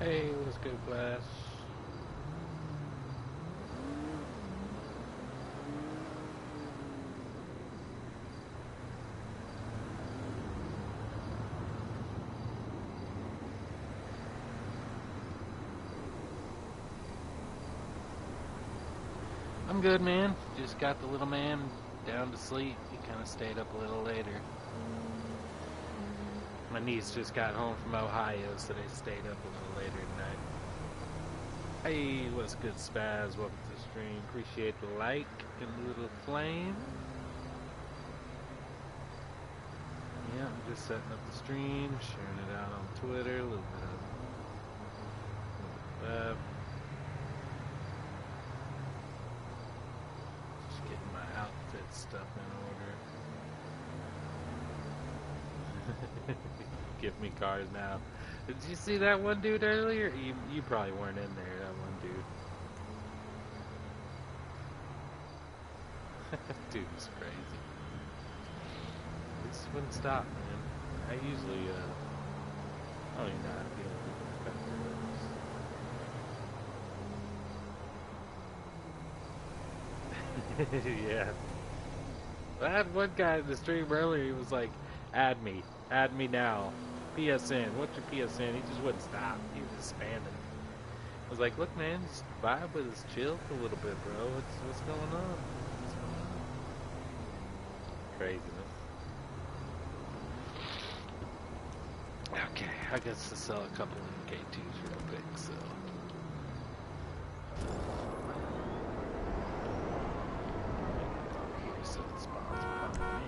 Hey, what's good, Flash? I'm good, man. Just got the little man down to sleep. He kind of stayed up a little later. My niece just got home from Ohio, so they stayed up a little later tonight. Hey, what's good, Spaz? Welcome to the stream. Appreciate the like and the little flame. Yeah, I'm just setting up the stream, sharing it out on Twitter, a little bit of BEFF. Just getting my outfit stuff in order. Give me cars now. Did you see that one dude earlier? You probably weren't in there, that one dude. Dude was crazy. This wouldn't stop, man. I usually, I don't even know how to deal with it. Yeah. I had one guy in the stream earlier, he was like, add me now. PSN, what's your PSN? He just wouldn't stop. He was just spamming. I was like, look, man, just vibe with us, chill for a little bit, bro. What's going on? What's going on? Craziness. Okay, I guess to sell a couple of K2s real quick, so. Here, so it spawns behind me.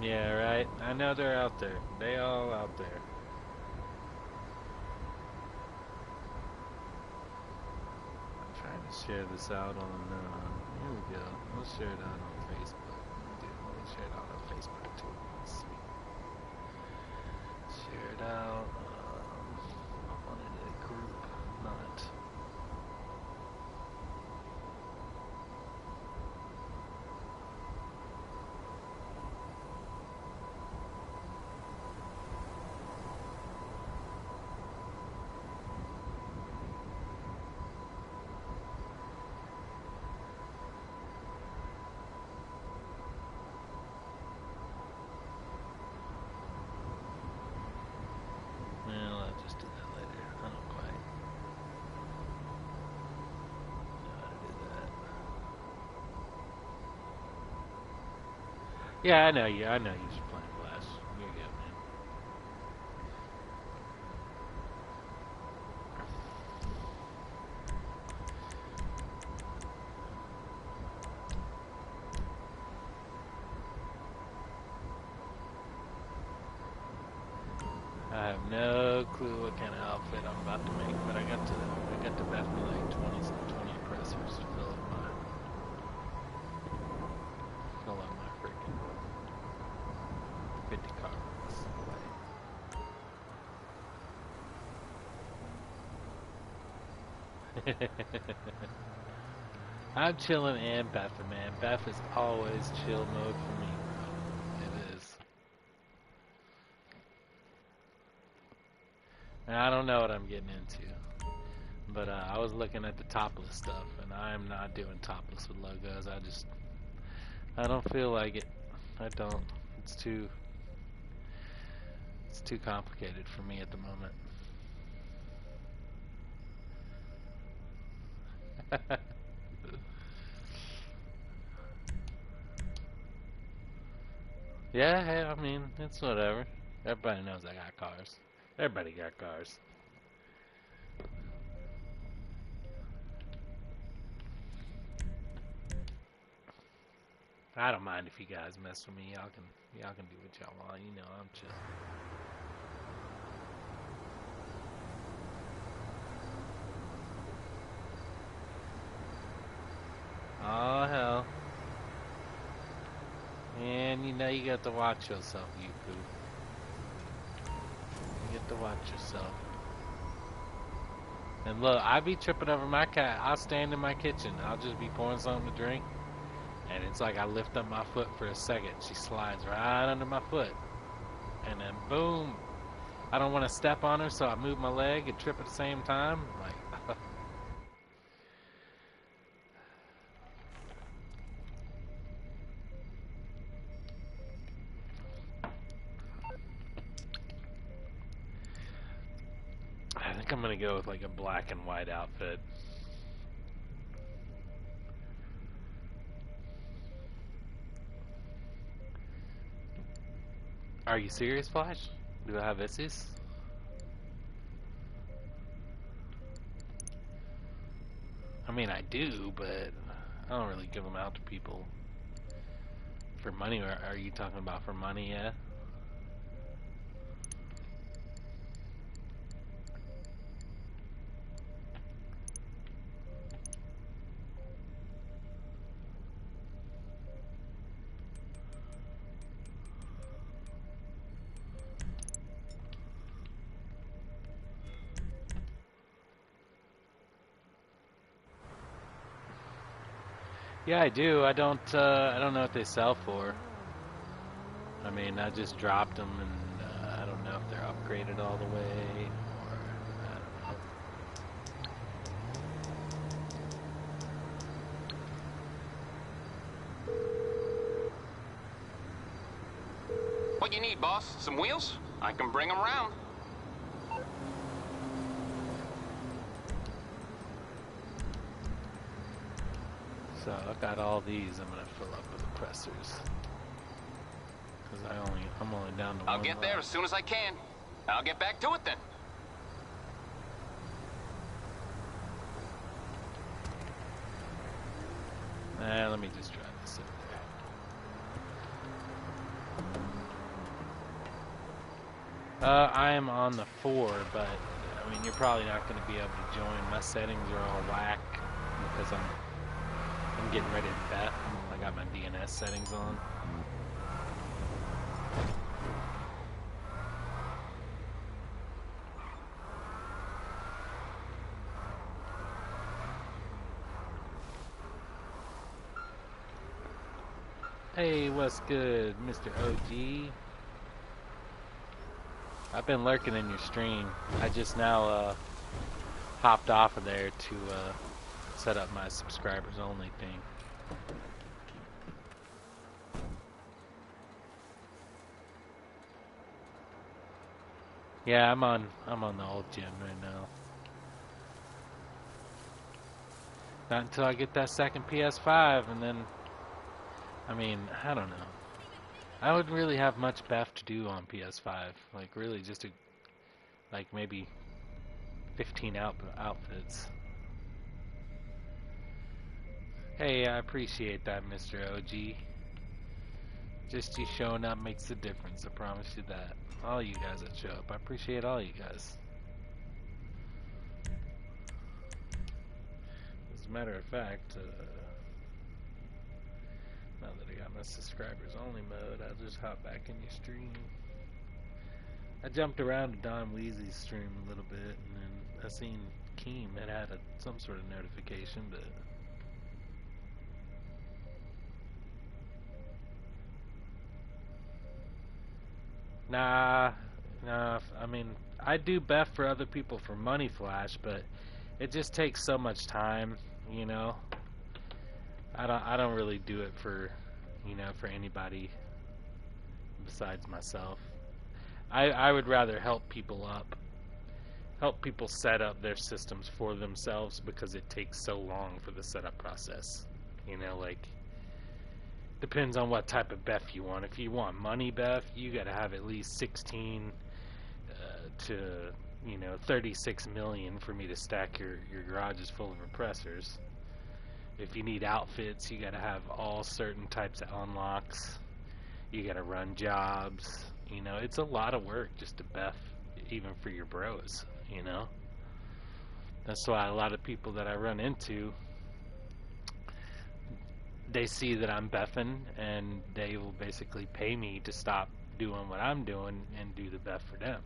Yeah, right. I know they're out there. They all out there. I'm trying to share this out on, here we go. Let's share it out on Facebook. Dude, let me share it out on Facebook too. Sweet. Share it out. I wanted a group, not. Well, I'll just do that later. I don't quite know how to do that. Yeah, I know you. I know you should play Flash. You're good, man. I have no clue what kind of outfit I'm about to make, but I got to BEFF me like 20 pressers to fill up my freaking 50 cars away. I'm chilling and BEFFing, man. BEFF is always chill mode for me, bro. It is. And I don't know what I'm getting into. But I was looking at the topless stuff, and I'm not doing topless with logos. I don't feel like it. I don't. It's too complicated for me at the moment. Yeah, hey, I mean, it's whatever. Everybody knows I got cars. Everybody got cars. I don't mind if you guys mess with me. Y'all can do what y'all want. You know, I'm chill. Oh hell. And you know you got to watch yourself, you goof. You get to watch yourself. And look, I be tripping over my cat. I'll stand in my kitchen. I'll just be pouring something to drink. And it's like I lift up my foot for a second, she slides right under my foot, and then boom. I don't want to step on her, so I move my leg and trip at the same time. Like, I think I'm gonna go with like a black and white outfit. Are you serious, Flash? Do I have issues? I mean, I do, but I don't really give them out to people for money. Or are you talking about for money? Yeah. Yeah, I do. I don't. I don't know what they sell for. I mean, I just dropped them, and I don't know if they're upgraded all the way, or I don't know. What you need, boss? Some wheels? I can bring them round. So I got all these. I'm gonna fill up with compressors because I'm only down to one. I'll get there as soon as I can. I'll get back to it then. Let me just drive this over there. I am on the 4, but I mean, you're probably not going to be able to join. My settings are all whack because I'm getting ready to bet. I got my DNS settings on. Hey, what's good, Mr. OG? I've been lurking in your stream. I just now hopped off of there to set up my subscribers only thing. Yeah, I'm on the old gen right now. Not until I get that second PS5, and then, I mean, I don't know. I wouldn't really have much BEFF to do on PS5. Like, really, just like maybe 15 outfits. Hey, I appreciate that, Mr. OG. Just you showing up makes a difference. I promise you that. All you guys that show up, I appreciate all you guys. As a matter of fact, now that I got my subscribers only mode, I'll just hop back in your stream. I jumped around to Don Weezy's stream a little bit, and then I seen Keem had some sort of notification, but nah. I mean, I do BEFF for other people for money, Flash, but it just takes so much time, you know. I don't really do it for, for anybody besides myself. I would rather help people help people set up their systems for themselves because it takes so long for the setup process. Like, depends on what type of BEFF you want. If you want money BEFF, you got to have at least 16 to 36 million for me to stack your garages full of repressors. If you need outfits, you got to have all certain types of unlocks. You got to run jobs. It's a lot of work just to BEFF, even for your bros. That's why a lot of people that I run into, they see that I'm BEFFing, and they will basically pay me to stop doing what I'm doing and do the BEFF for them.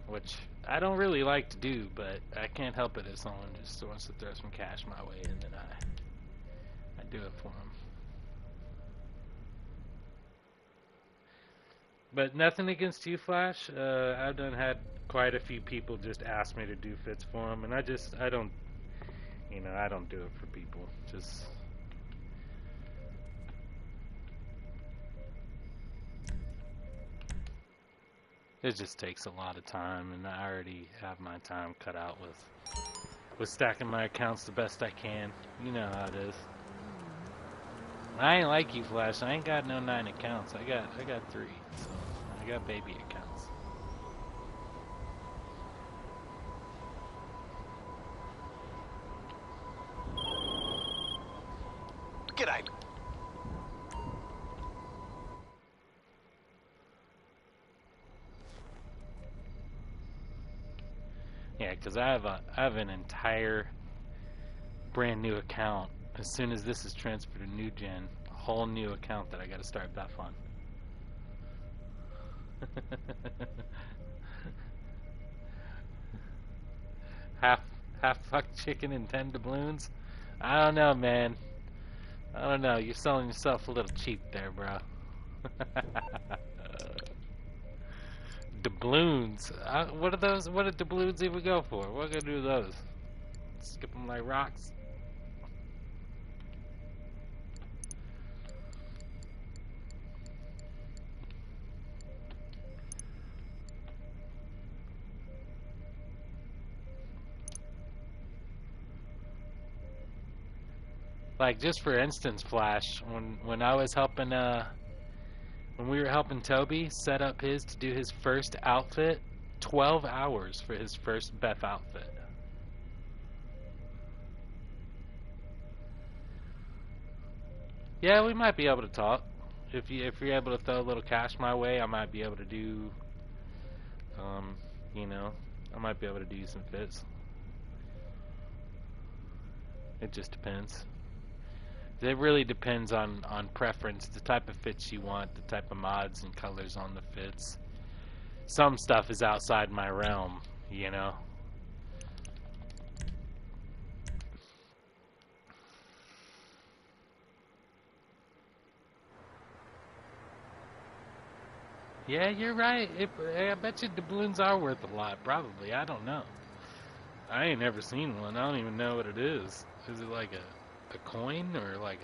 Which I don't really like to do, but I can't help it if someone just wants to throw some cash my way, and then I do it for him. But nothing against you, Flash. I've done had quite a few people just ask me to do fits for them, and I don't, I don't do it for people. Just. It just takes a lot of time, and I already have my time cut out with stacking my accounts the best I can. You know how it is. I ain't like you, Flash. I ain't got no 9 accounts. I got 3. So I got baby accounts. G'day. Yeah, because I have an entire brand new account. As soon as this is transferred to new gen, a whole new account that I got to start BEFF on. half fucked chicken and 10 doubloons. I don't know, man. I don't know. You're selling yourself a little cheap there, bro. Doubloons. What are those? What do doubloons even go for? What gonna do with those? Skip them like rocks. Like, just for instance, Flash, when I was helping when we were helping Toby set up his to do his first outfit, 12 hours for his first BEFF outfit. Yeah, we might be able to talk. If you're able to throw a little cash my way, I might be able to do I might be able to do some fits. It just depends. It really depends on preference, the type of fits you want, the type of mods and colors on the fits. Some stuff is outside my realm, you know. Yeah, you're right. I bet you doubloons are worth a lot, probably. I don't know. I ain't never seen one. I don't even know what it is. Is it like a coin or like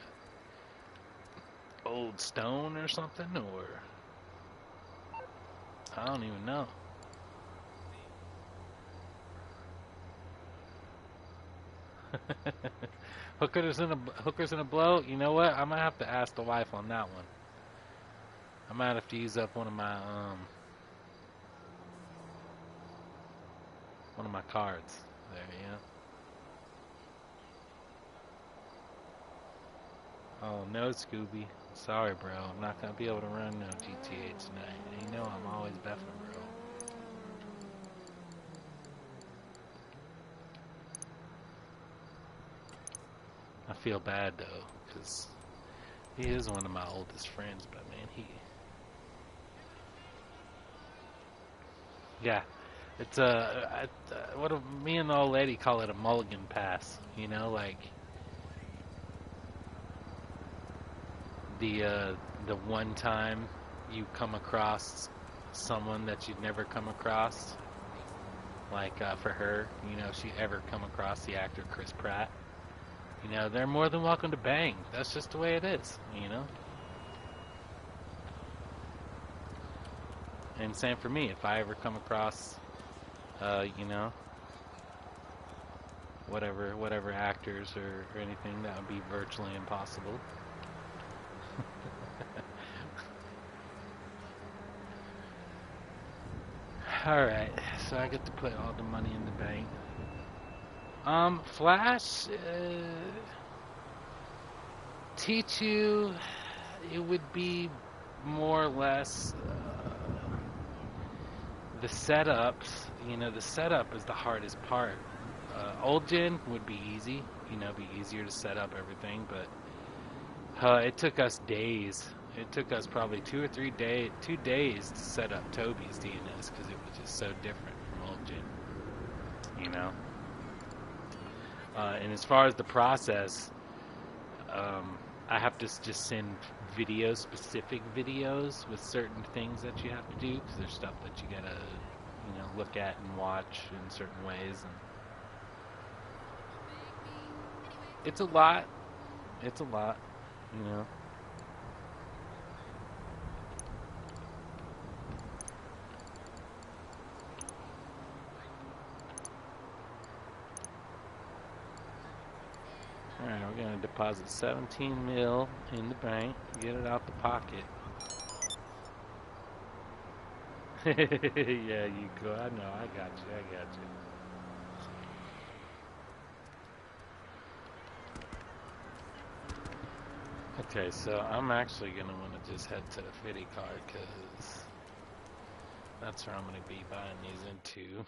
a old stone or something, or I don't even know. Hookers in a blow. You know what? I might have to ask the wife on that one. I might have to use up one of my cards there. Yeah. Oh no, Scooby. Sorry, bro. I'm not gonna be able to run no GTA tonight. You know I'm always beffing, bro. I feel bad though, because he is one of my oldest friends, but man, yeah, it's me and the old lady call it a mulligan pass. You know, like the one time you come across someone that you'd never come across, like for her, you know, if she ever come across the actor Chris Pratt. You know, they're more than welcome to bang. That's just the way it is, you know? And same for me. If I ever come across, you know, whatever actors or anything, that would be virtually impossible. Alright, so I get to put all the money in the bank. Flash, teach you, it would be more or less the setups. You know, the setup is the hardest part. Old gen would be easy, you know, be easier to set up everything, but it took us days. It took us probably 2 days to set up Toby's DNS because it was just so different from old gen, you know. And as far as the process, I have to just send videos, specific videos with certain things that you have to do because there's stuff that you gotta, look at and watch in certain ways. And it's a lot. It's a lot, you know. Alright, we're gonna deposit 17 mil in the bank, get it out the pocket. Yeah, you go. I know, I got you. Okay, so I'm actually gonna want to just head to the Fitty card because that's where I'm gonna be buying these into.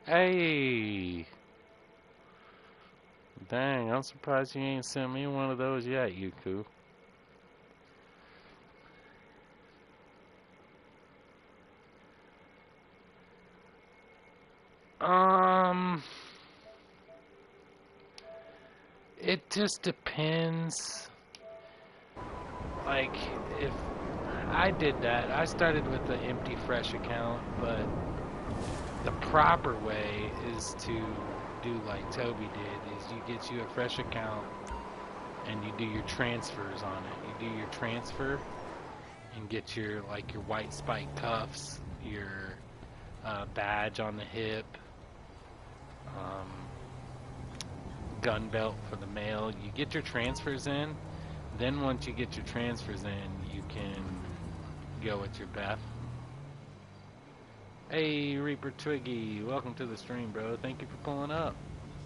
Hey! Dang, I'm surprised you ain't sent me one of those yet, Yuku. It just depends. Like, if I did that, I started with the empty fresh account, but the proper way is to do like Toby did, is you get you a fresh account and you do your transfers on it. You do your transfer and get your white spike cuffs, your badge on the hip, gun belt for the mail. You get your transfers in. Then once you get your transfers in, you can go with your BEFF. Hey, Reaper Twiggy, welcome to the stream, bro. Thank you for pulling up.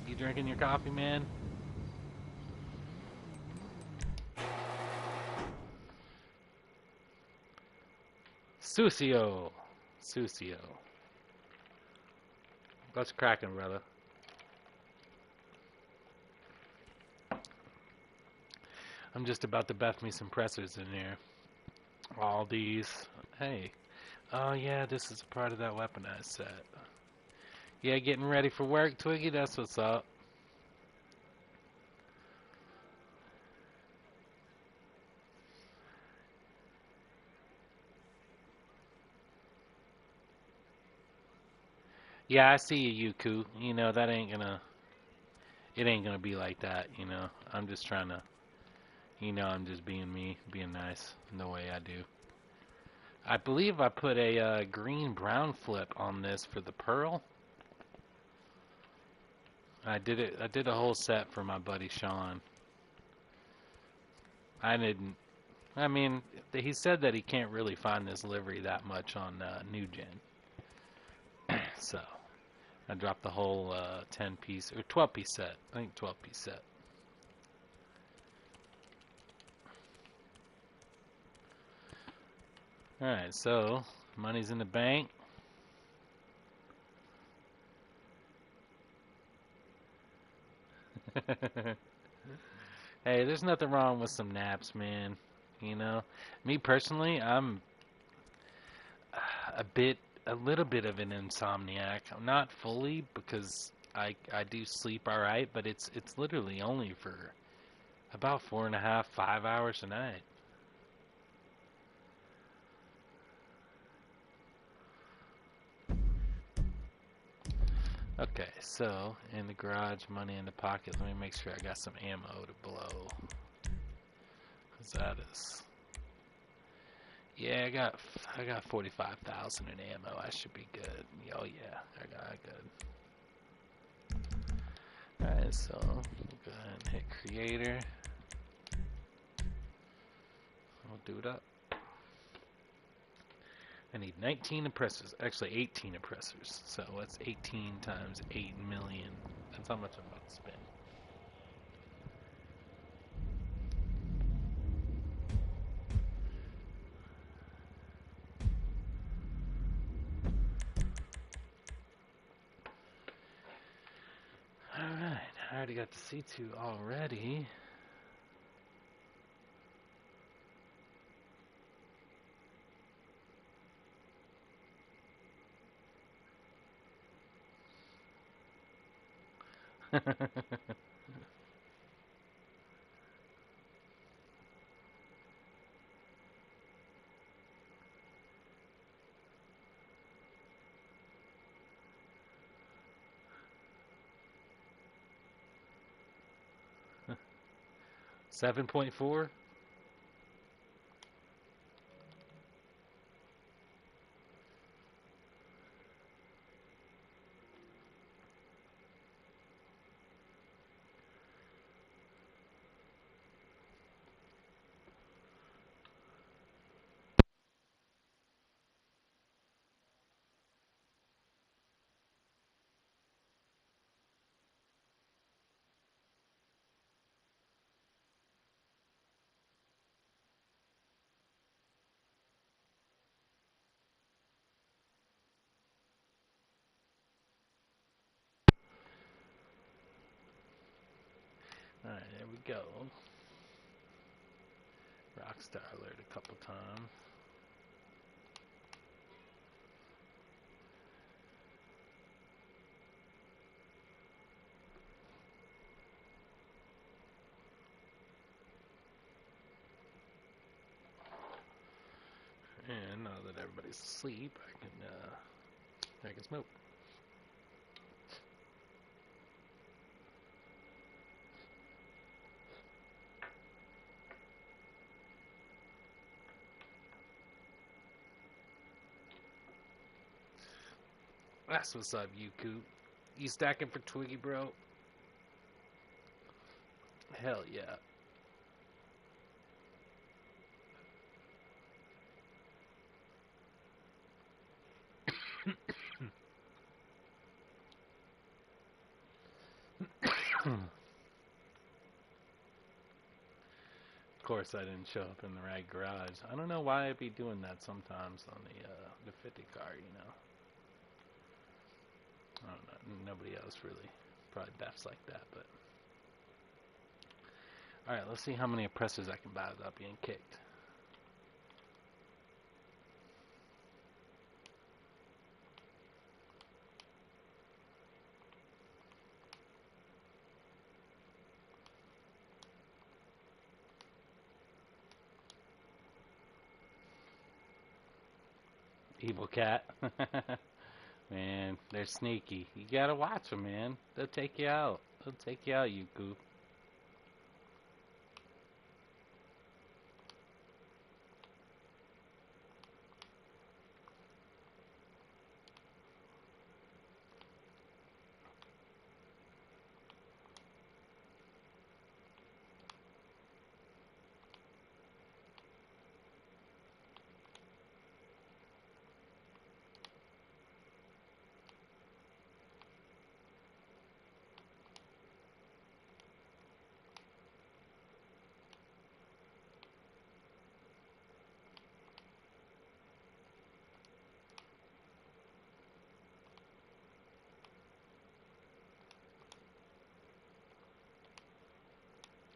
You drinking your coffee, man? Susio. What's cracking, brother? I'm just about to BEFF me some pressers in here. All these. Hey. Oh, yeah, this is part of that weaponized set. Yeah, getting ready for work, Twiggy? That's what's up. Yeah, I see you, Yuku. You know, that ain't gonna... It ain't gonna be like that, you know. I'm just trying to... You know, I'm just being me, being nice in the way I do. I believe I put a green-brown flip on this for the pearl. I did a whole set for my buddy Sean. I didn't... I mean, he said that he can't really find this livery that much on New Gen. So, I dropped the whole 10-piece, or 12-piece set. I think 12-piece set. Alright, so, money's in the bank. Hey, there's nothing wrong with some naps, man. You know? Me personally, I'm a little bit of an insomniac. I'm not fully, because I do sleep alright, but it's literally only for about 4.5, 5 hours a night. Okay, so in the garage, money in the pocket. Let me make sure I got some ammo to blow. Cause that is, yeah, I got 45,000 in ammo. I should be good. Oh yeah, I got good. All right, so we'll go ahead and hit creator. We'll do it up. I need 19 impressors. Actually, 18 impressors. So that's 18 times 8 million. That's how much I'm about to spend. Alright, I already got the C2 already. $7.4? Alright, there we go. Rockstar alert a couple times. And now that everybody's asleep, I can smoke. That's what's up, you Coop. You stacking for Twiggy, bro? Hell yeah. Of course, I didn't show up in the right garage. I don't know why I'd be doing that sometimes on the 50 car, you know. I don't know. Nobody else really probably BEFFs like that, but. Alright, let's see how many oppressors I can buy without being kicked. Evil cat. Man, they're sneaky. You gotta watch them, man. They'll take you out. They'll take you out, you goof.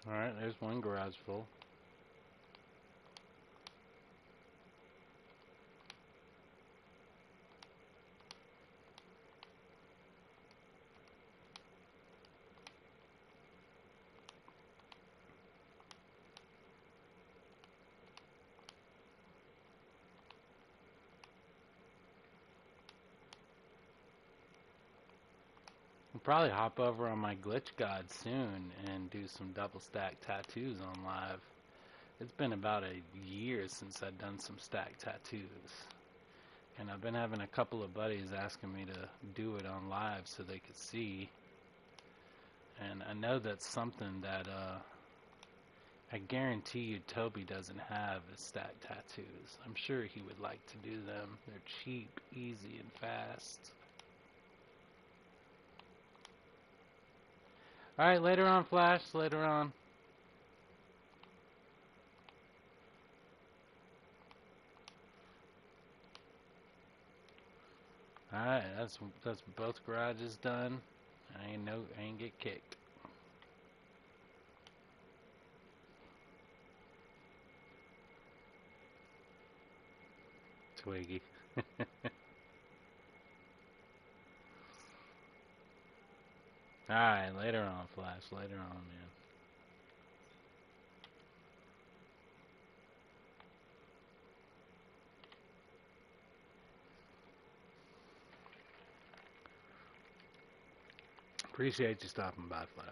Alright, there's one garage full. I'll probably hop over on my glitch god soon and do some double stack tattoos on live. It's been about a year since I've done some stack tattoos. And I've been having a couple of buddies asking me to do it on live so they could see. And I know that's something that I guarantee you Toby doesn't have stat tattoos. I'm sure he would like to do them. They're cheap, easy, and fast. Alright, later on, Flash. Later on. Alright, that's both garages done. I ain't get kicked. Twiggy. Alright, later on, Flash. Later on, man. Appreciate you stopping by, Flash.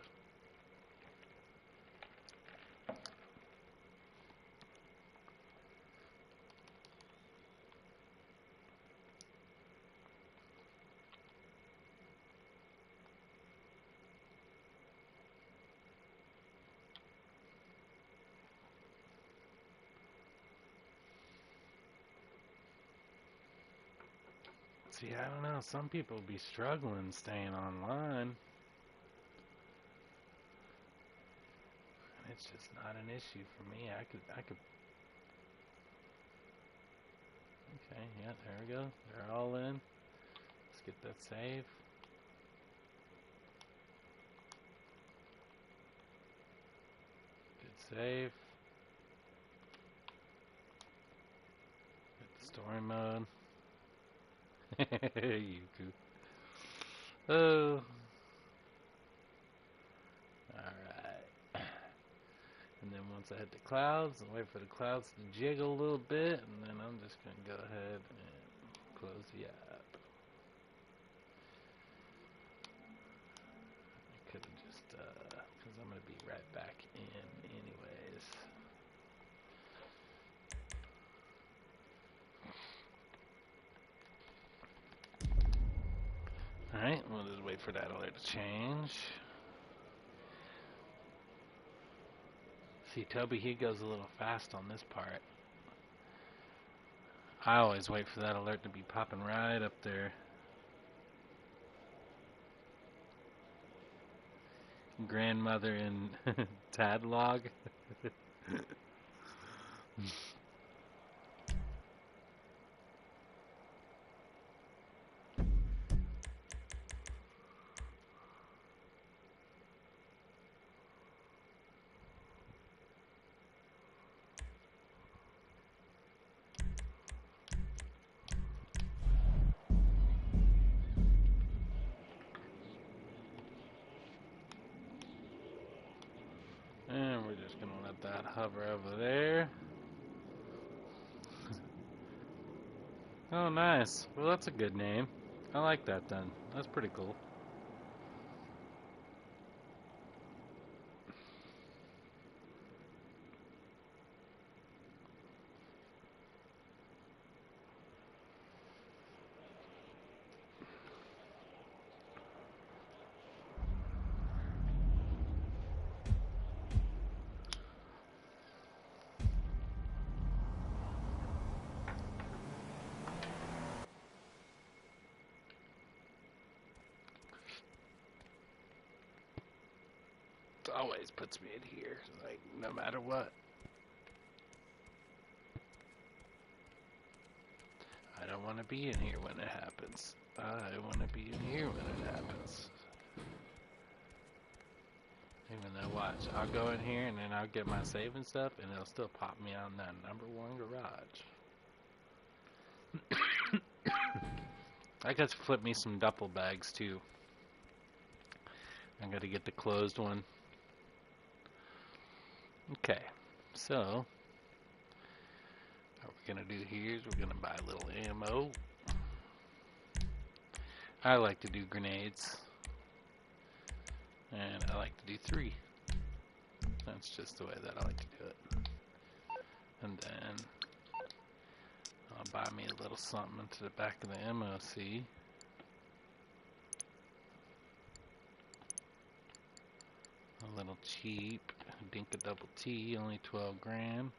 See, I don't know. Some people be struggling staying online. It's just not an issue for me. I could. Okay, yeah, there we go. They're all in. Let's get that save. Good save. Hit the story mode. You cool. Oh. Alright. And then once I hit the clouds, I'll wait for the clouds to jiggle a little bit, and then I'm just going to go ahead and close the app. I could have just, because I'm going to be right back in anyways. Alright, we'll just wait for that alert to change. See, Toby, he goes a little fast on this part. I always wait for that alert to be popping right up there. Grandmother in Tadlog. And we're just going to let that hover over there. Oh, nice. Well, that's a good name. I like that then. That's pretty cool. It always puts me in here, like, no matter what. I don't want to be in here when it happens. I want to be in here when it happens. Even though, watch, I'll go in here and then I'll get my save and stuff, and it'll still pop me on that #1 garage. I got to flip me some duffel bags too. I got to get the closed one. Okay, so what we're gonna do here is we're gonna buy a little ammo. I like to do grenades, and I like to do 3. That's just the way that I like to do it. And then I'll buy me a little something into the back of the MOC. A little cheap. Dinka double T, only 12 grand.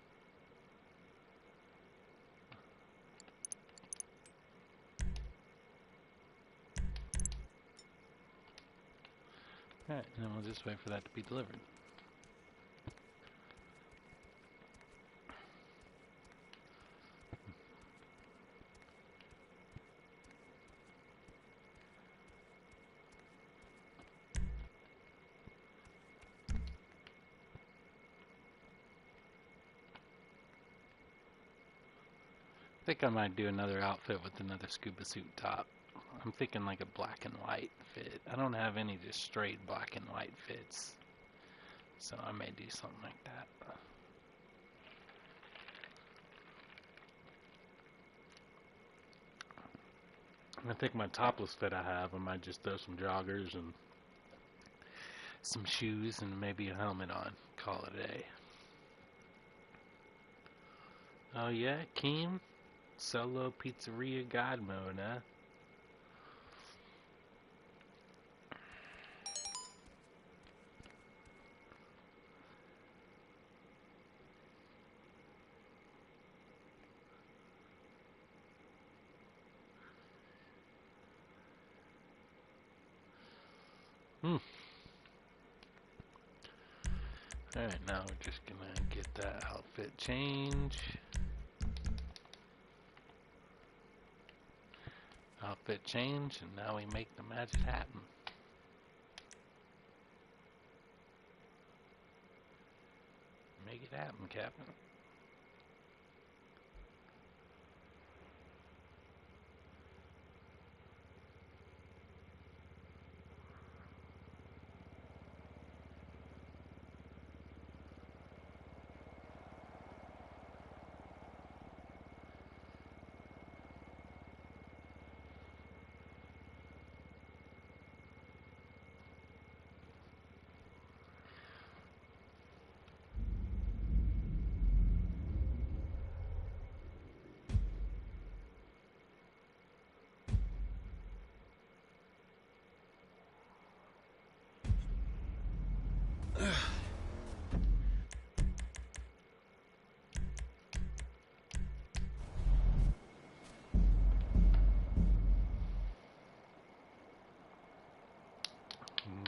Alright, and then we'll just wait for that to be delivered. I think I might do another outfit with another scuba suit top. I'm thinking like a black and white fit. I don't have any just straight black and white fits, so I may do something like that. I think my topless fit I have, I might just throw some joggers and some shoes and maybe a helmet on. Call it a day. Oh yeah, Keem? Solo Pizzeria God mode, huh? Alright, now we're just gonna get that outfit change. Outfit change, and now we make the magic happen. Make it happen, Captain.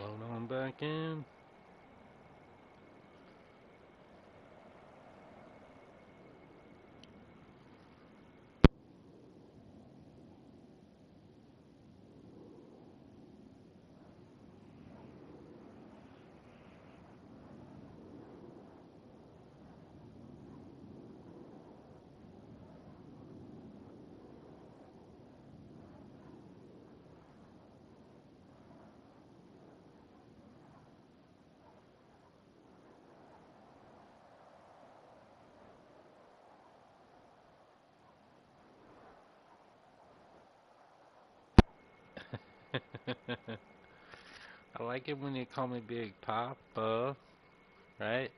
Load on back in. I like it when you call me Big Papa, right?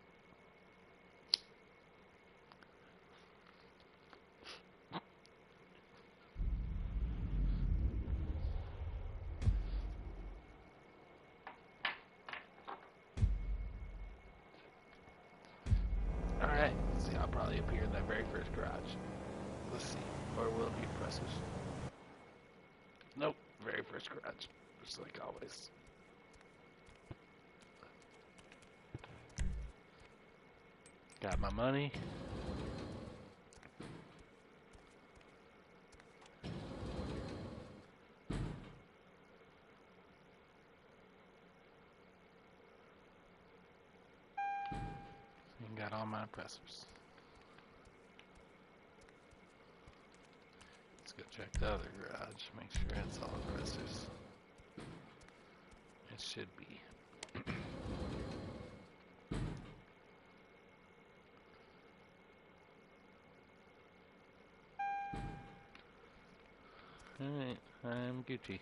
Alright, see, I'll probably appear in that very first garage. Let's see, or will it be pressers? Nope, very first garage, just like always. Got my money. And got all my pressers. Let's go check the other garage, make sure it's all pressers. It should be. Alright, I'm Gucci.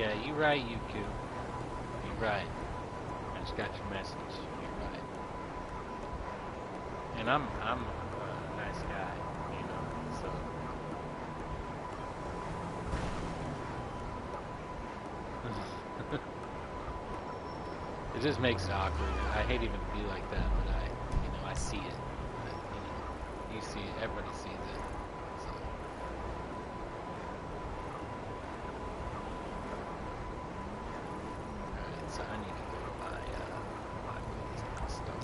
Yeah, you right, Yuku. You right. I just got your message. You're right. And I'm a nice guy, you know. So it just makes it awkward. I hate even to be like that, but I see it. You see it. Everybody sees it. So. Alright, so I need to go buy my wheels and stuff.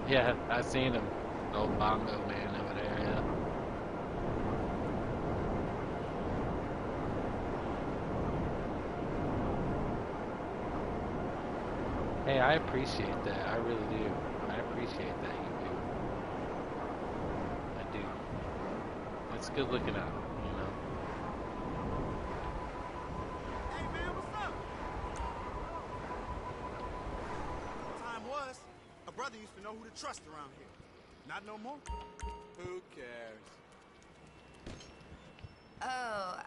Yeah, I seen him. Old bongo man over there, yeah. Hey, I appreciate that. I really do. I appreciate that, you do. I do. It's good looking out, you know. Hey man, what's up? Time was, a brother used to know who to trust around here. Not no more. Who cares? Oh,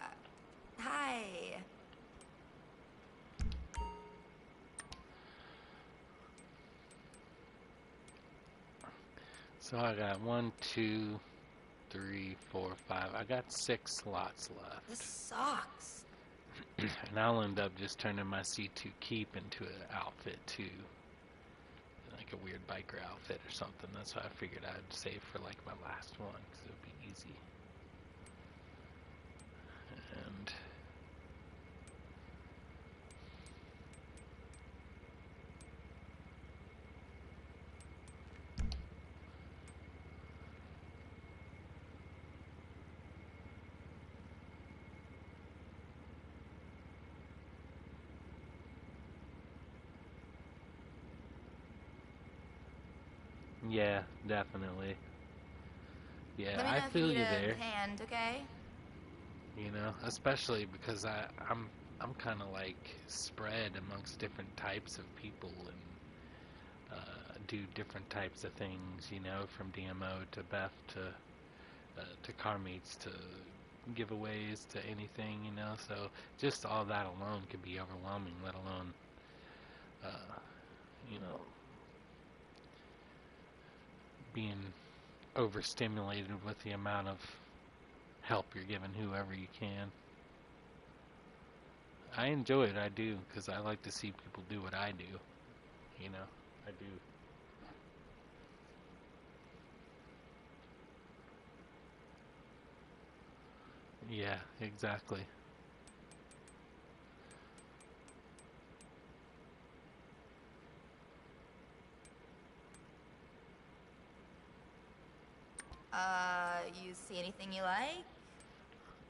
hi. So I got 1, 2, 3, 4, 5. I got 6 slots left. This sucks. And I'll end up just turning my C2 Keep into an outfit too. Like a weird biker outfit or something. That's why I figured I'd save for like my last one, because it would be easy. And yeah, definitely. Yeah, Let me I know if you feel need you a there. hand, okay? You know, especially because I'm kind of like spread amongst different types of people and do different types of things. You know, from DMO to BEFF to car meets to giveaways to anything. You know, so just all that alone could be overwhelming. Let alone, you know, being overstimulated with the amount of help you're giving whoever you can. I enjoy it, I do, because I like to see people do what I do. You know, I do. Yeah, exactly. You see anything you like?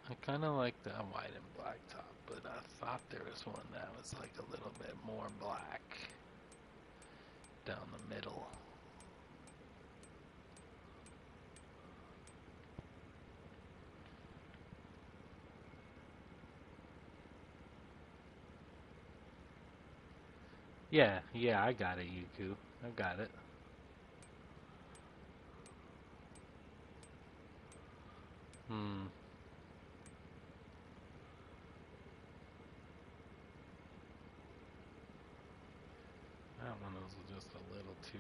I kind of like that white and black top, but I thought there was one that was like a little bit more black down the middle. Yeah, yeah, I got it, Yuku. I got it. Hmm. That one was just a little too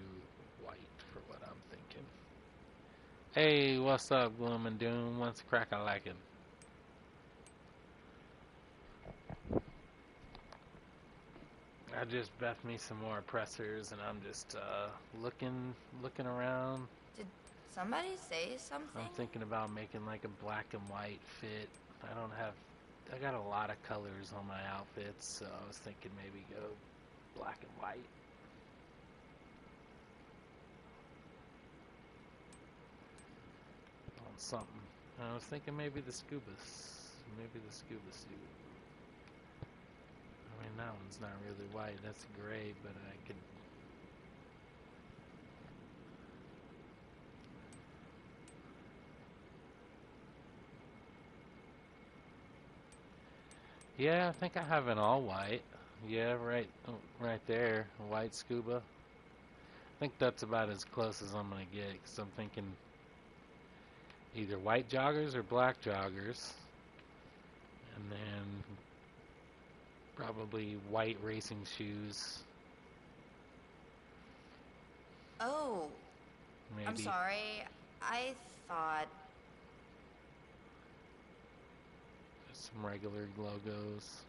white for what I'm thinking. Hey, what's up, Gloom and Doom? What's crack-a-lackin'? I just beft me some more pressers, and I'm just looking around. Did somebody say I'm something? thinking about making like a black and white fit. I got a lot of colors on my outfits, so I was thinking maybe go black and white. On something. I was thinking maybe the scuba suit. I mean, that one's not really white, that's gray, but I could. Yeah, I think I have an all white. Yeah, right there, white scuba. I think that's about as close as I'm gonna get, because I'm thinking either white joggers or black joggers, and then probably white racing shoes. Oh, Maybe I'm sorry. I thought... some regular logos.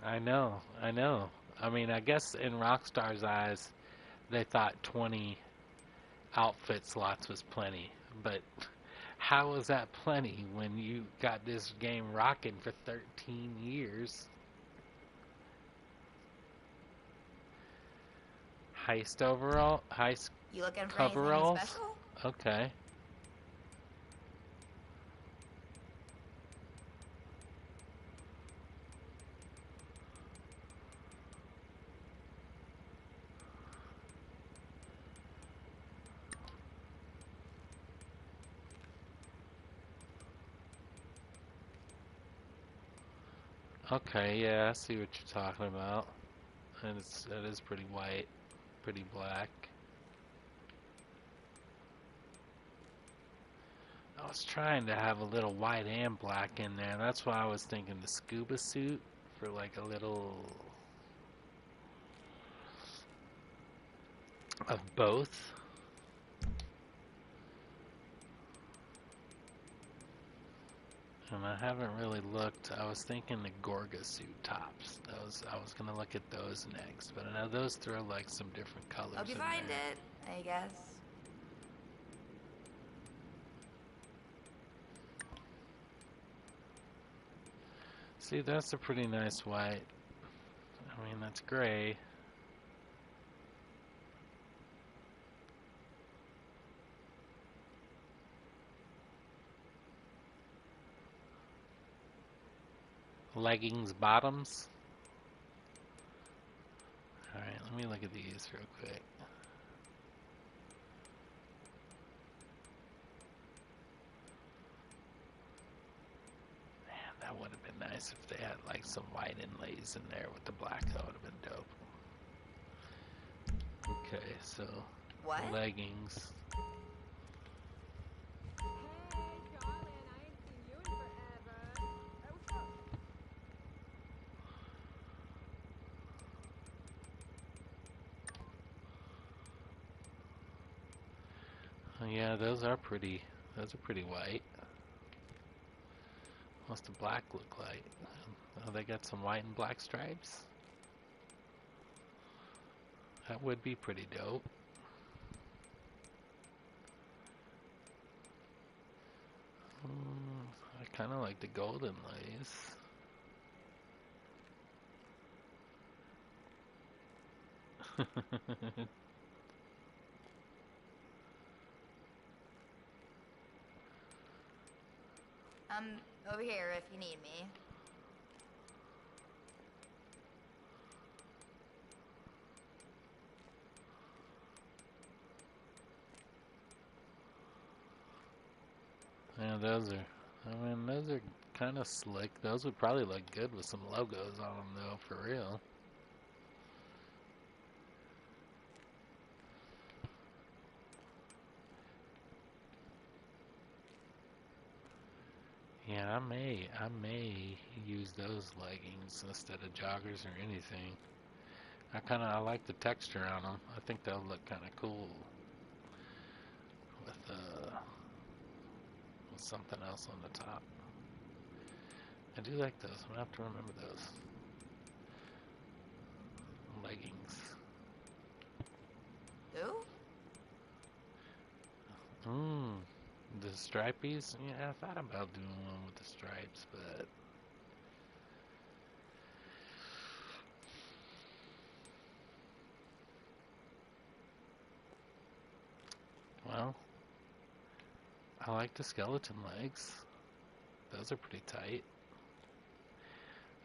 I know, I know. I mean, I guess in Rockstar's eyes, they thought 20 outfit slots was plenty. But how is that plenty when you got this game rocking for 13 years? Heist overall? Heist You looking for anything coveralls? special? Okay. Okay, yeah, I see what you're talking about. And it is pretty white, pretty black. I was trying to have a little white and black in there. That's why I was thinking the scuba suit for like a little of both. And I haven't really looked. I was thinking the Gorga suit tops. I was gonna look at those next, but I know those throw like some different colors Hope you in find there. it, I guess. See, that's a pretty nice white. I mean, that's gray. Leggings bottoms. Alright, let me look at these real quick. Man, that would have been nice if they had like some white inlays in there with the black. That would have been dope. Okay, so What? leggings. Oh, yeah, those are pretty. Those are pretty white. What's the black look like? Oh, they got some white and black stripes. That would be pretty dope. I kind of like the golden lace. I'm over here if you need me. Yeah, those are. I mean, those are kind of slick. Those would probably look good with some logos on them, though, for real. Yeah, I may use those leggings instead of joggers or anything. I like the texture on them. I think they'll look kind of cool with with something else on the top. I do like those. I'm gonna have to remember those leggings. Who? The stripies. Yeah, I thought about doing one with the stripes, but well, I like the skeleton legs. Those are pretty tight.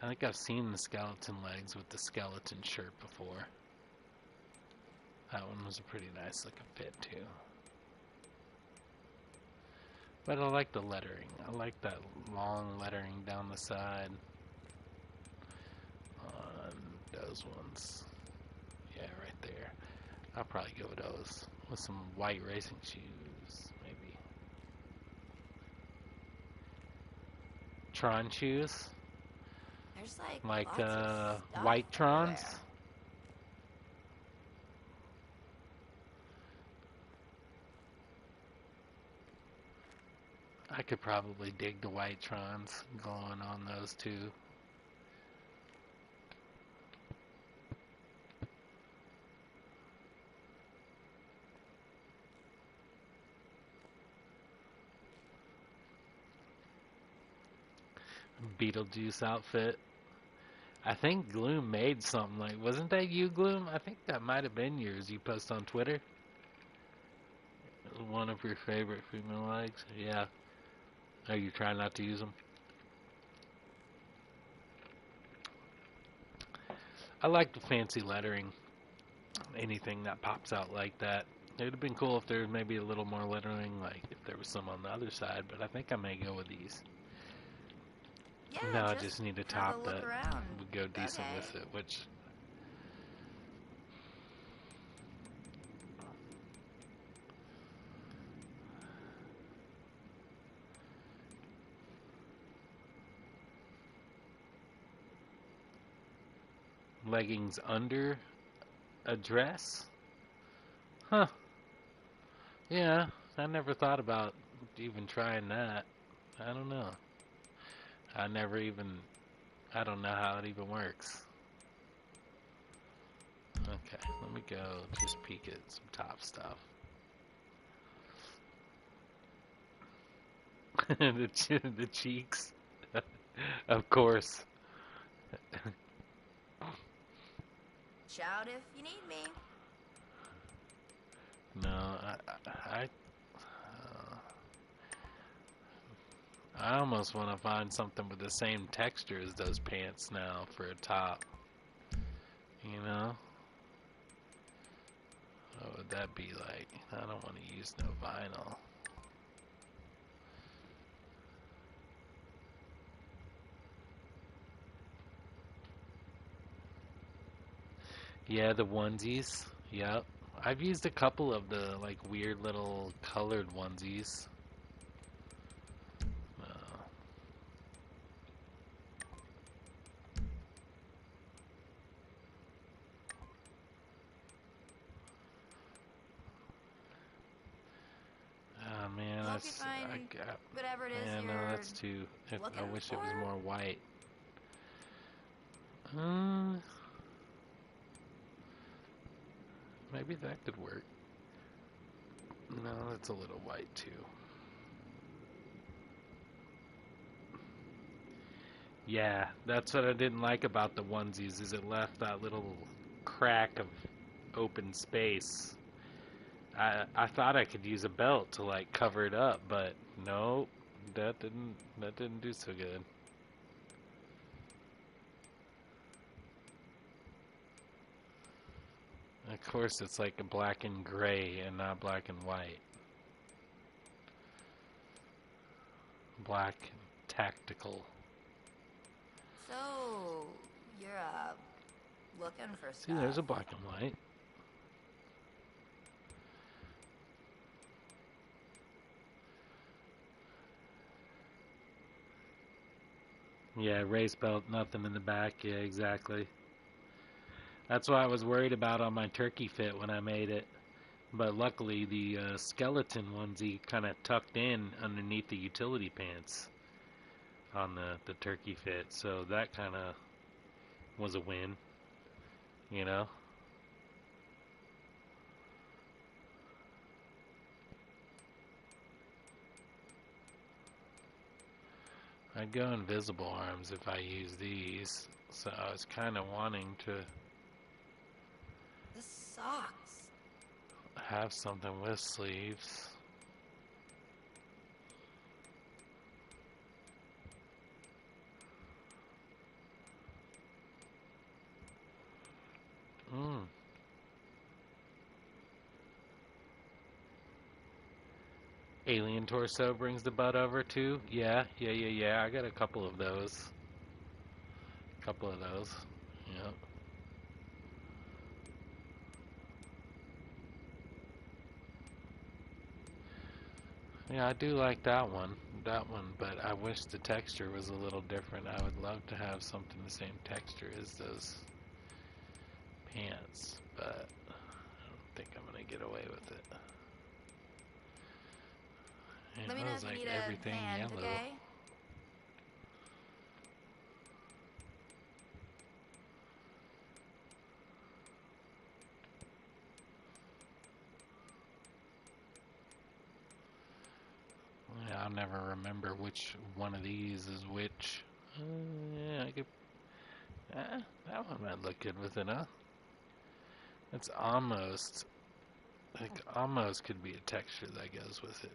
I think I've seen the skeleton legs with the skeleton shirt before. That one was a pretty nice looking fit too. But I like the lettering. I like that long lettering down the side on those ones. Yeah, right there. I'll probably go with those with some white racing shoes, maybe. Tron shoes, There's like like lots of stuff white Trons. everywhere. I could probably dig the white Trons going on those too. Beetlejuice outfit. I think Gloom made something like, wasn't that you, Gloom? I think that might have been yours. You post on Twitter. One of your favorite female legs. Yeah. Are you trying not to use them? I like the fancy lettering. Anything that pops out like that. It would have been cool if there was maybe a little more lettering, like if there was some on the other side, but I think I may go with these. Yeah, No, I just need a have top a look that around. would go decent Okay. with it, which... Leggings under a dress? Huh. Yeah, I never thought about even trying that. I don't know. I never even... I don't know how it even works. Okay, let me go just peek at some top stuff. The cheeks. Of course. Shout if you need me. No, I almost want to find something with the same texture as those pants now for a top. You know? What would that be like? I don't want to use no vinyl. Yeah, the onesies. Yep. I've used a couple of the like weird little colored onesies. Oh man, Hope you find whatever it is yeah, no, you're that's too. I looking wish it for. was more white. Maybe that could work. No, that's a little white too. Yeah, that's what I didn't like about the onesies, is it left that little crack of open space. I thought I could use a belt to like cover it up, but nope, that didn't do so good. Of course, it's like a black and gray and not black and white. Black and tactical. So, you're looking for stuff. See, there's a black and white. Yeah, race belt, nothing in the back. Yeah, exactly. That's what I was worried about on my turkey fit when I made it. But luckily, the skeleton onesie kind of tucked in underneath the utility pants on the turkey fit. So that kind of was a win, you know? I'd go invisible arms if I use these. So I was kind of wanting to The socks. have something with sleeves. Alien Torso brings the butt over too. Yeah. I got a couple of those. Yep. Yeah, I do like that one, but I wish the texture was a little different. I would love to have something the same texture as those pants, but I don't think I'm gonna get away with it. Let me know if you need a hand, yellow. okay? Yeah, I'll never remember which one of these is which. Yeah, I could. That one might look good with it, huh? It's almost could be a texture that goes with it,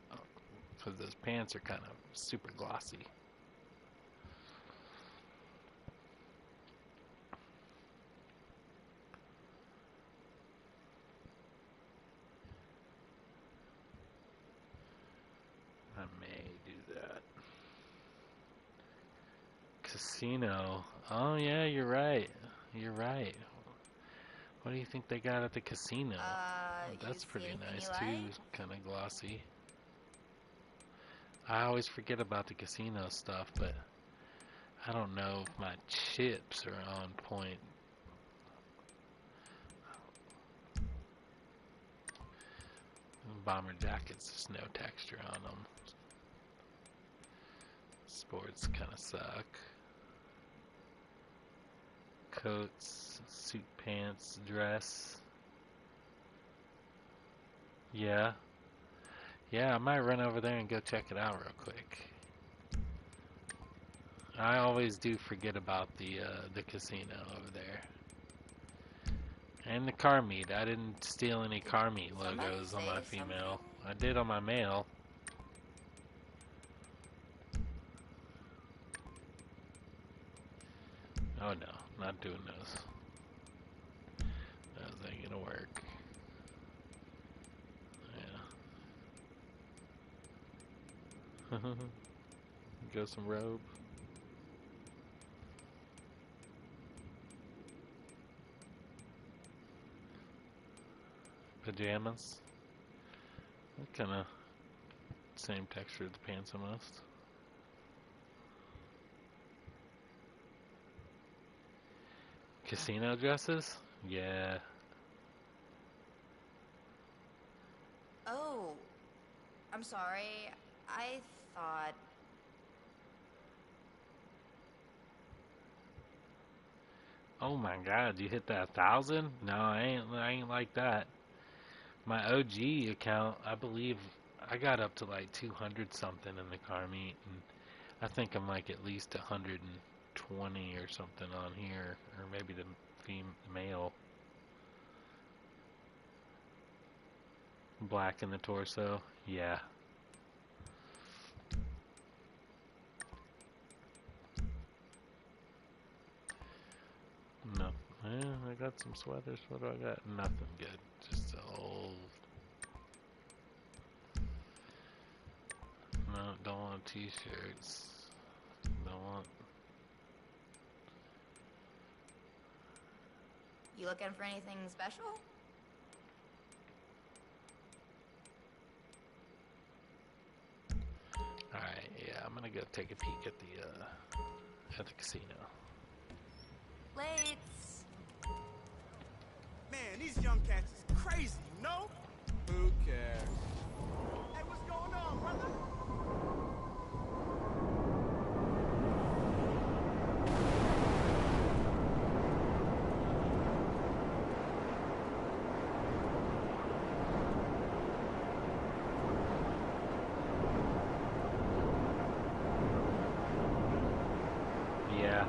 because those pants are kind of super glossy. I may do that. Casino. Oh yeah, you're right. What do you think they got at the casino? That's You pretty see anything nice you too. like? Kind of glossy. I always forget about the casino stuff, but I don't know if my chips are on point. Bomber jackets, there's no texture on them. Sports kind of suck. Coats, suit pants, dress. Yeah, I might run over there and go check it out real quick. I always do forget about the casino over there. And the car meet. I didn't steal any car meet logos on my female. I did on my male. Oh no, not doing those. Those ain't gonna work. Yeah. Go some robe. Pajamas. Kind of same texture as the pants almost. Casino dresses? Yeah. Oh, I'm sorry. I thought... Oh my god, you hit that 1,000? No, I ain't like that. My OG account, I believe I got up to like 200 something in the car meet, and I think I'm like at least 120 or something on here, or maybe the male. Black in the torso, yeah. No, I got some sweaters. What do I got? Nothing good. Just old. No, don't want t-shirts. Don't want. You looking for anything special? Alright, yeah, I'm gonna go take a peek at the casino. Lates. Man, these young cats is crazy, you know? Who cares? Hey, what's going on, brother? Yeah.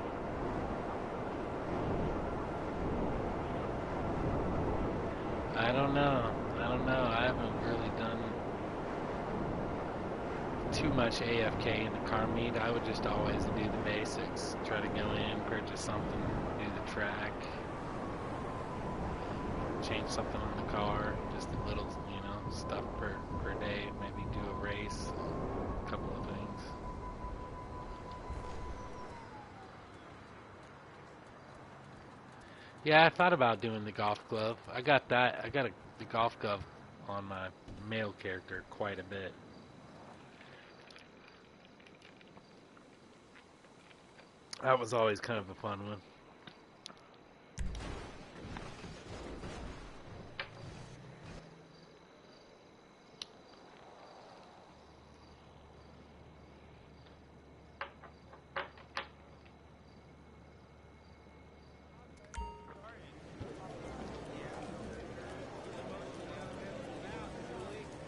I don't know. I haven't really done too much AFK in the car meet. I would just always do the basics. Try to go in, purchase something, do the track, change something on the car, just a little, stuff per day. Maybe do a race. Yeah, I thought about doing the golf glove. I got that. The golf glove on my male character quite a bit. That was always kind of a fun one.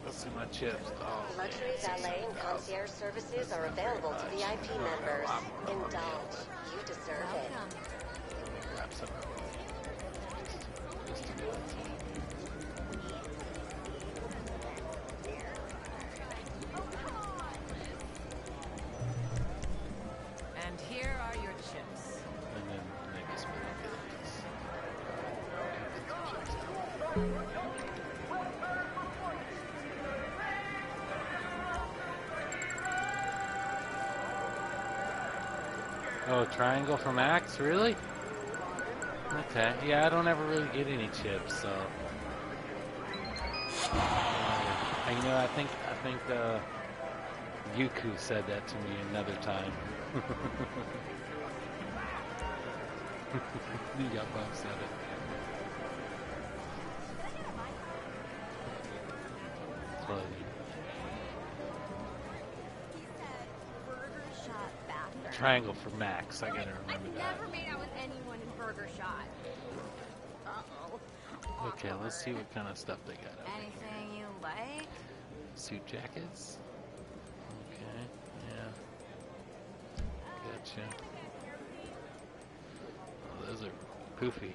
Let's see my chips. Oh, Luxury valet and concierge services are available to VIP members. Indulge. You deserve it. Grab some. And here are your chips. And then make us look at Oh, triangle for max? Really? Okay. Yeah, I don't ever really get any chips, so. You know, I think Yuku said that to me another time. Yeah, Bob said it. Funny. Triangle for max. I gotta remember that. I've never made out with anyone in Burger Shot. Uh-oh. Okay, let's see what kind of stuff they got up here. Anything you like? Suit jackets. Okay, yeah. Gotcha. Oh, those are poofy.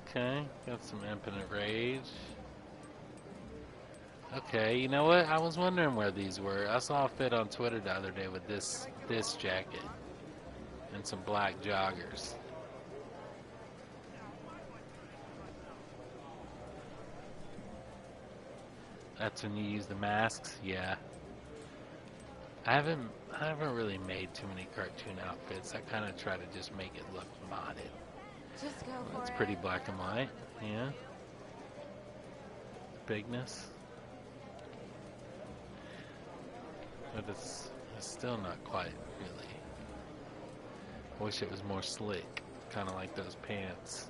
Okay, got some Infinite Rage. Okay, you know what? I was wondering where these were. I saw a fit on Twitter the other day with this jacket and some black joggers. That's when you use the masks? Yeah. I haven't really made too many cartoon outfits. I kind of try to just make it look modded. Just go for It's it. pretty black and white, yeah. Bigness. But it's still not quite really. I wish it was more slick, kind of like those pants.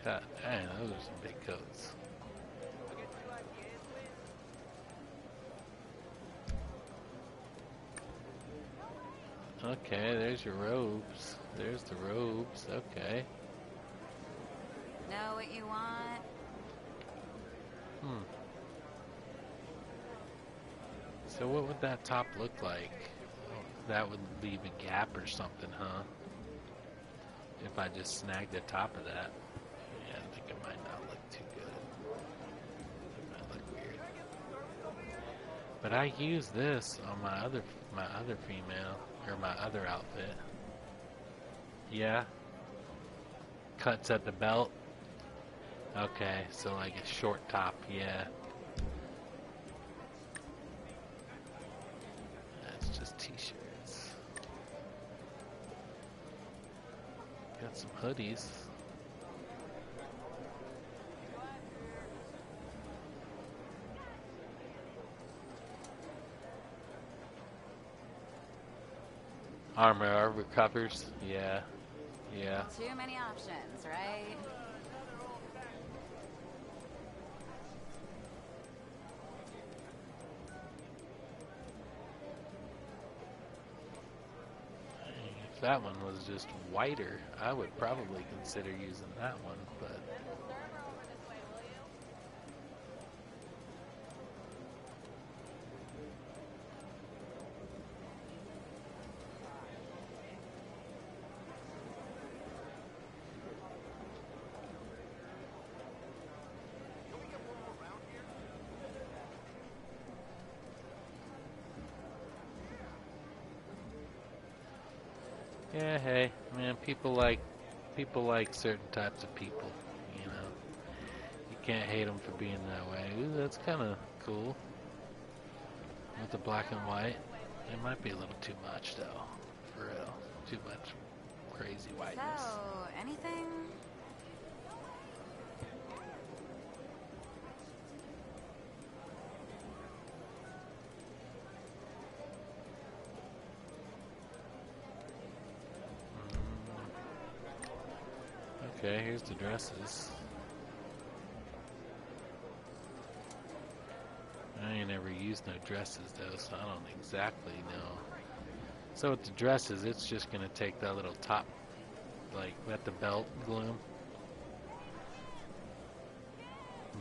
God, man, those are some big coats. Okay, there's your robes. There's the robes. Okay. Know what you want? So what would that top look like? That would leave a gap or something, huh? If I just snagged the top of that. Yeah, I think it might not look too good. It might look weird. But I use this on my other female, or my other outfit. Yeah. Cuts at the belt. Okay, so like a short top, yeah. That's just t-shirts. Got some hoodies. Armor covers, yeah. Yeah. Too many options, right? If that one was just whiter, I would probably consider using that one, but Yeah, hey, man, people like certain types of people, you know. You can't hate them for being that way. Ooh, that's kind of cool. With the black and white. It might be a little too much, though. For real. Too much crazy whiteness. So, anything? Okay, here's the dresses. I ain't ever used no dresses though, so I don't exactly know. So with the dresses, it's just gonna take that little top, like at the belt gloom.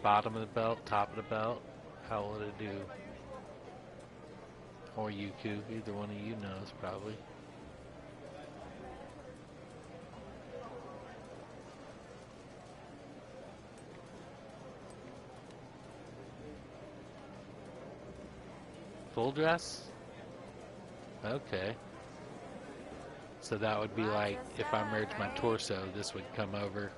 Bottom of the belt, top of the belt. How will it do? Or Yuku, either one of you knows probably. Full dress? Okay. So that would be like, if I merge my torso, this would come over.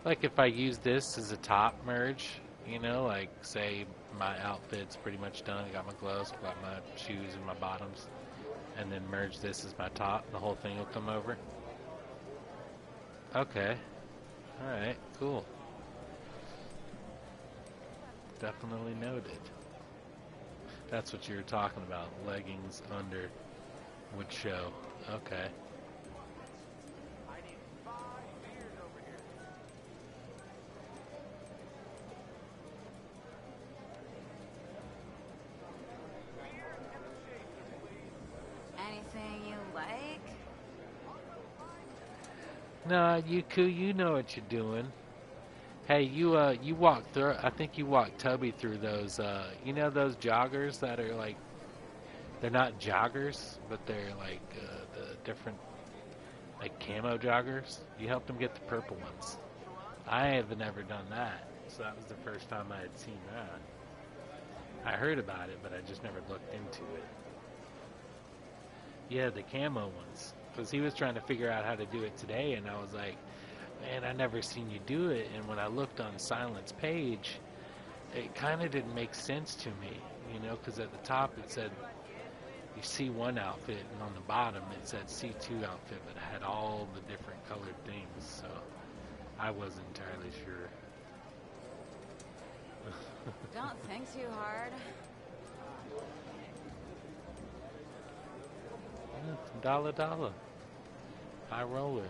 Like if I use this as a top merge, you know, like say my outfit's pretty much done, I got my gloves, got my shoes and my bottoms, and then merge this as my top, the whole thing will come over. Okay. Alright, cool. Definitely noted. That's what you were talking about. Leggings under would show. Okay. Anything you like? Nah, Yuku, you know what you're doing. Hey, you walked through. I think you walked Toby through those. You know those joggers that are like, they're not joggers, but they're like the different, like camo joggers. You helped him get the purple ones. I have never done that, so that was the first time I had seen that. I heard about it, but I just never looked into it. Yeah, the camo ones, because he was trying to figure out how to do it today, and I was like, man, I never seen you do it. And when I looked on Silent's page, it kind of didn't make sense to me, you know, because at the top it said you see one outfit, and on the bottom it said C2 outfit, but it had all the different colored things, so I wasn't entirely sure. Don't think too hard. Dollar dollar. High roller.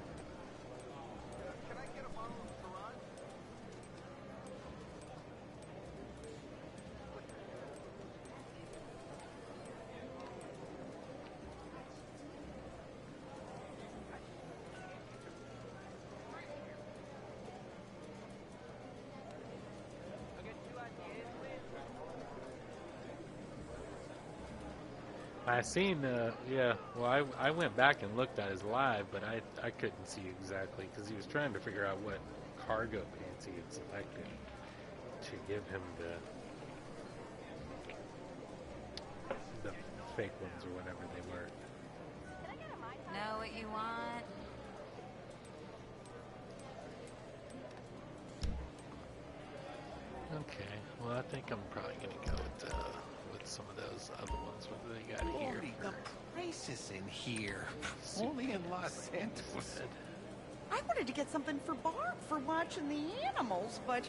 I seen, yeah, well, I went back and looked at his live, but I couldn't see exactly, because he was trying to figure out what cargo pants he had selected to give him the fake ones or whatever they were. Know what you want? Okay, well, I think I'm probably going to go with some of those other ones. What do they got here? Lordy, the prices in here. Only in Los Santos. I wanted to get something for Barb for watching the animals, but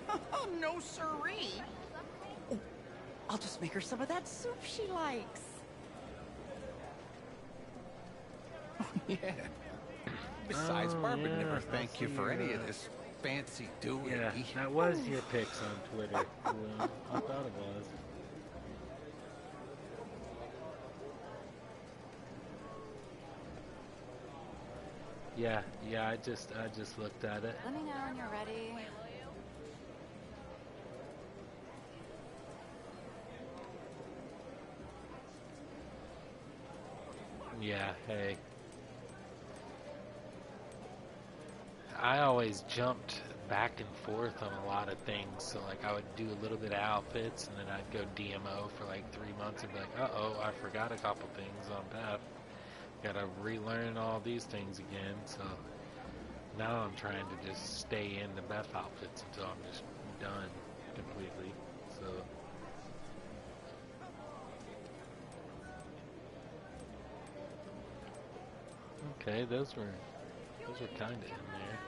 no siree. Oh, I'll just make her some of that soup she likes. Yeah. Besides, Barb would never yeah, thank you for any of this fancy doing. Yeah, that was your pics on Twitter. Well, I thought it was. Yeah, I just looked at it. Let me know when you're ready. Yeah, hey. I always jumped back and forth on a lot of things. So like I would do a little bit of outfits, and then I'd go DMO for like 3 months and be like, uh-oh, I forgot a couple things on BEFF. Gotta relearn all these things again. So now I'm trying to just stay in the BEFF outfits until I'm just done completely. So okay, those were kind of in there.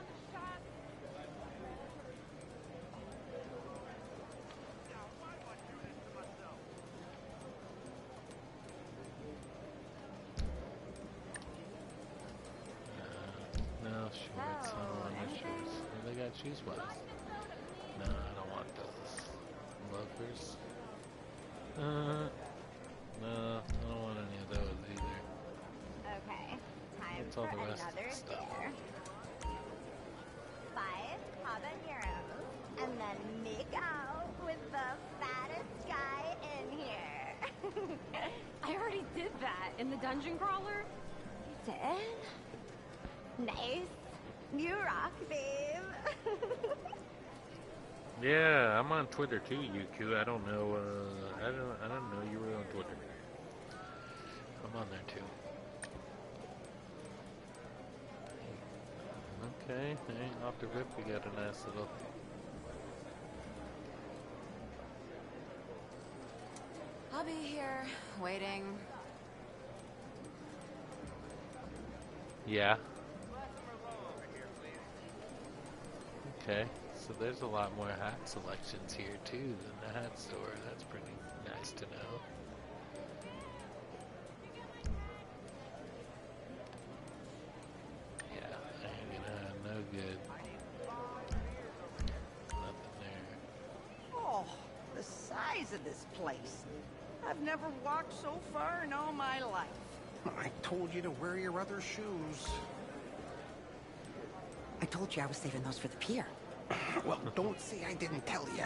No shorts. I don't want no shoes. Well, they got shoes with us. No, I don't want those. Loafers. No, I don't want any of those either. Okay, time What's for all the rest of another the stuff? dare. 5 habaneros, and then make out with the fattest guy in here. I already did that in the dungeon crawler. You did? Nice. You rock, babe. Yeah, I'm on Twitter too, Yuku. I don't know. I don't know you were on Twitter. I'm on there too. Okay, hey, off the rip, we got a nice little. I'll be here, waiting. Yeah. Okay, so there's a lot more hat selections here too than the hat store. That's pretty nice to know. Yeah, I ain't gonna have no good. Nothing there. Oh, the size of this place. I've never walked so far in all my life. I told you to wear your other shoes. I told you I was saving those for the pier. Well, don't say I didn't tell you.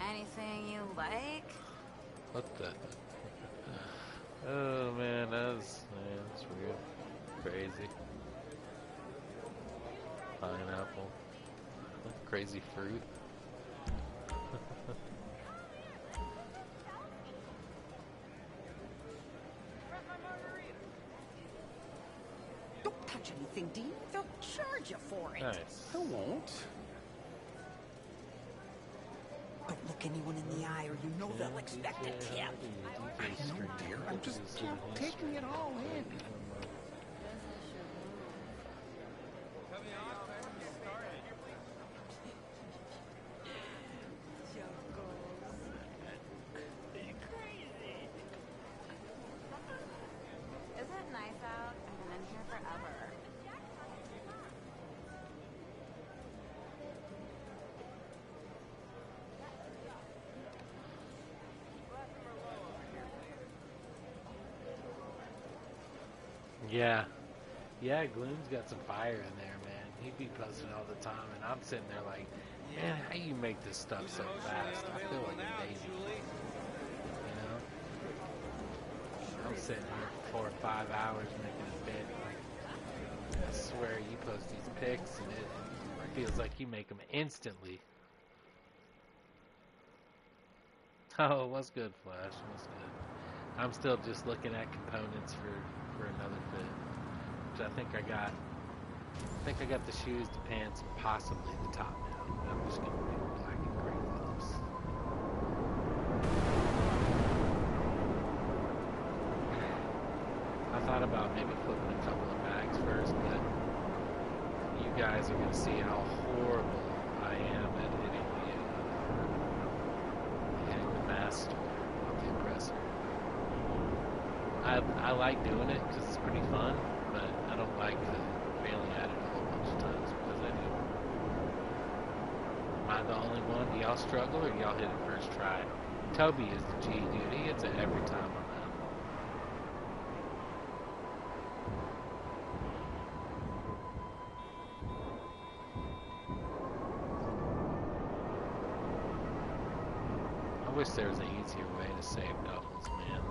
Anything you like? What the? Oh man, that's weird. Crazy. Pineapple. Crazy fruit. Don't touch anything, Dean. They'll charge you for it. Nice. I won't. Don't look anyone in the eye or you know they'll expect a tip. I know, dear. I'm just taking it all in. Isn't it nice out? I've been in here forever. Yeah. Yeah, Gloom's got some fire in there, man. He'd be posting all the time, and I'm sitting there like, man, how you make this stuff so fast? I feel like a baby. You know? I'm sitting here for 4 or 5 hours making a bit. I swear, you post these pics, and it feels like you make them instantly. Oh, what's good, Flash? What's good? I'm still just looking at components for another fit, which I think I got. I think I got the shoes, the pants, and possibly the top now. But I'm just gonna do black and gray gloves. I thought about maybe flipping a couple of bags first, but you guys are gonna see how horrible I am at hitting the master of the oppressor. I like doing it because it's pretty fun, but I don't like failing at it a whole bunch of times because I do. Am I the only one? Do y'all struggle or do y'all hit it first try? Toby is the G, dude. He hits it every time on that. I wish there was an easier way to save doubles, man.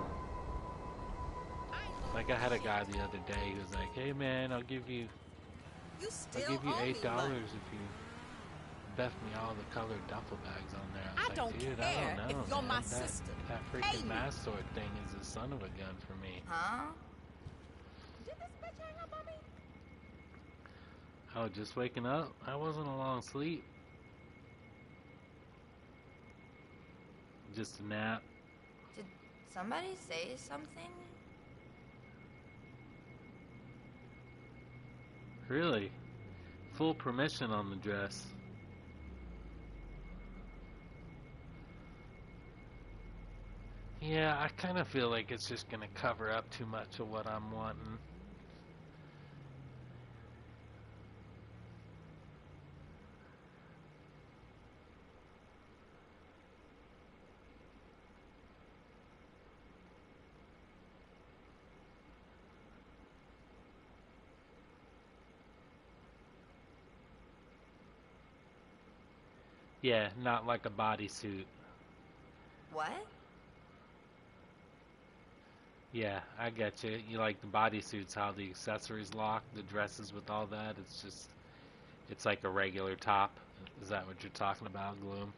Like I had a guy the other day who was like, "Hey man, I'll give you $8 if you BEFF me all the colored duffel bags on there." I was like, dude, I don't know, man. That freaking mass sword thing is a son of a gun for me. Huh? Oh, just waking up? I wasn't a long sleep. Just a nap. Did somebody say something? Really? Full permission on the dress. Yeah, I kind of feel like it's just gonna cover up too much of what I'm wanting. Yeah, not like a bodysuit. What? Yeah, I get you. You like the bodysuits, how the accessories lock, the dresses with all that. It's just, it's like a regular top. Is that what you're talking about, Gloom?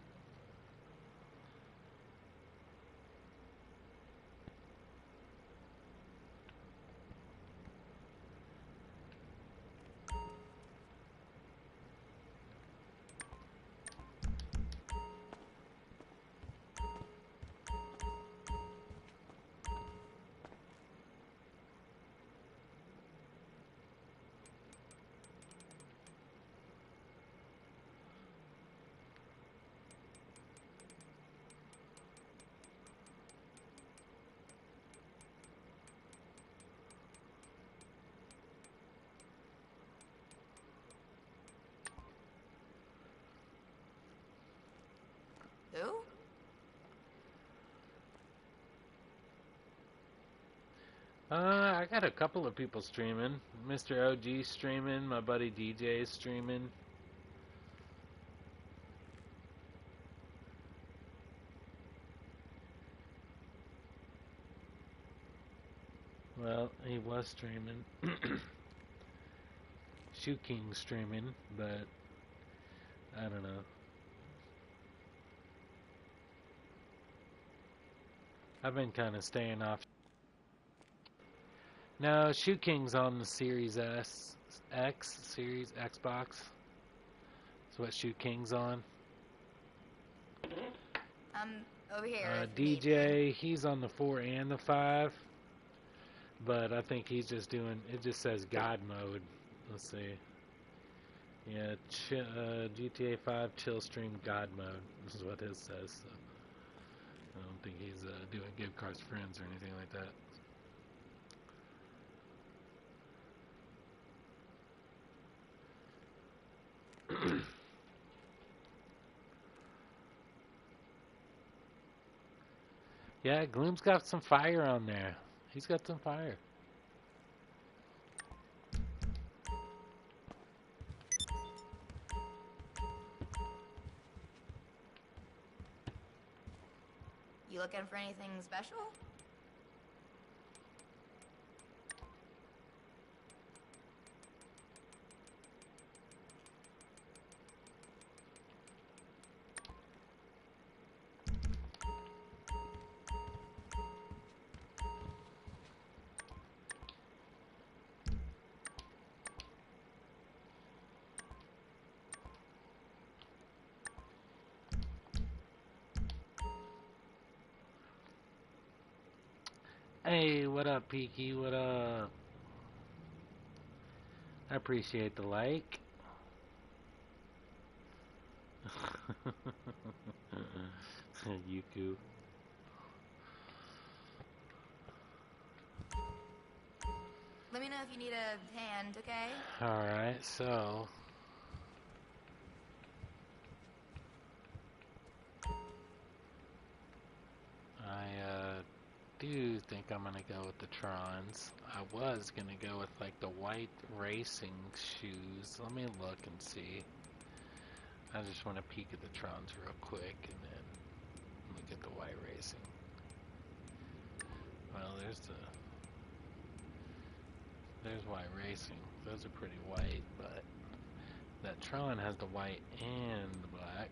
Who? I got a couple of people streaming. Mr. OG streaming, my buddy DJ is streaming. Well, he was streaming. Shoe King streaming, but I don't know. I've been kind of staying off. No, Shoe King's on the Series X, Series Xbox. That's what Shoe King's on. Over here. DJ, he's on the 4 and the 5. But I think he's just doing, it just says God mode. Let's see. Yeah, GTA 5 chill stream God mode. This is what his says. So I don't think he's doing Give Cards Friends or anything like that. Yeah, Gloom's got some fire on there. He's got some fire. You looking for anything special? Hey, what up, Peaky? What up? I appreciate the like. Yuku. Let me know if you need a hand, okay? Alright, so I do think I'm gonna go with the Trons. I was gonna go with like the white racing shoes. Let me look and see. I just want to peek at the Trons real quick and then look at the white racing. Well, there's the There's white racing. Those are pretty white, but that Tron has the white and the black.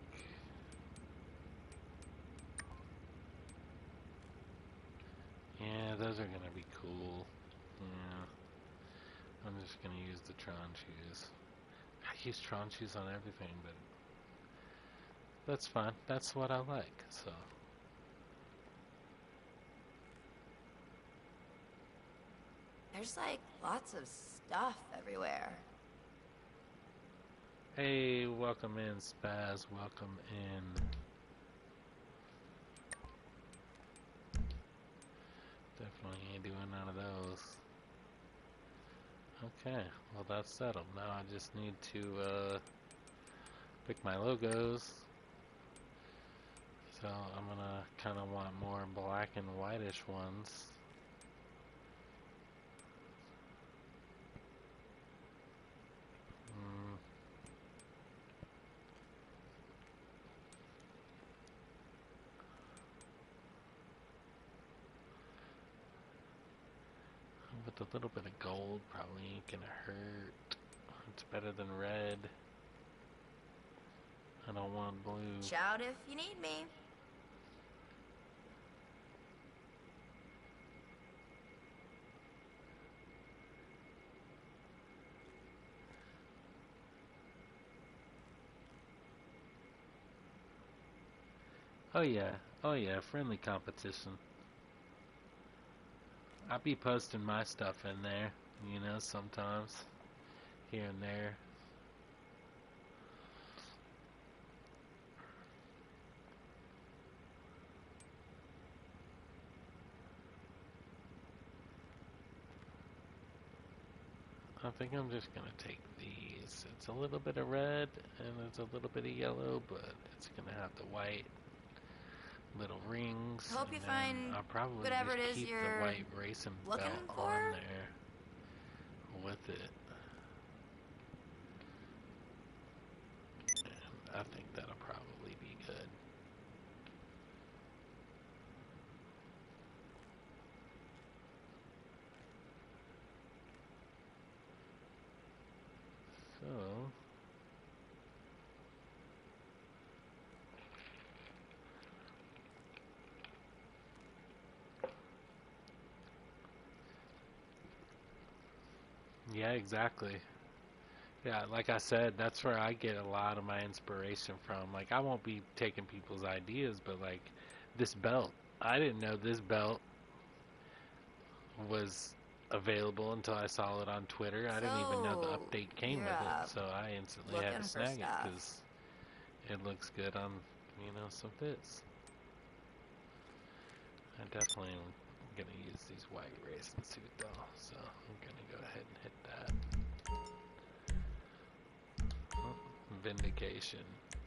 Yeah, those are gonna be cool. Yeah. I'm just gonna use the Tron shoes. I use Tron shoes on everything, but that's fine. That's what I like, so. There's like lots of stuff everywhere. Hey, welcome in, Spaz. Welcome in. Definitely ain't doing none of those. Okay, well that's settled. Now I just need to pick my logos. So I'm gonna kind of want more black and whitish ones. With a little bit of gold probably ain't gonna hurt. It's better than red. I don't want blue. Shout if you need me. Oh yeah, friendly competition. I'll be posting my stuff in there, you know, sometimes, here and there. I think I'm just gonna take these. It's a little bit of red and it's a little bit of yellow, but it's gonna have the white little rings. Hope you find I'll probably whatever just it is keep you're the white racing belt looking for. on there with it. And I think that'll probably be good. So yeah, exactly. Yeah, like I said, that's where I get a lot of my inspiration from. Like, I won't be taking people's ideas, but like this belt, I didn't know this belt was available until I saw it on Twitter. I didn't even know the So, update came you're, with it, so I instantly had looking to for snag it stuff. because it looks good on, you know, some fits. I definitely am gonna use these white racing suit though, so I'm gonna go ahead and hit that. Vindication.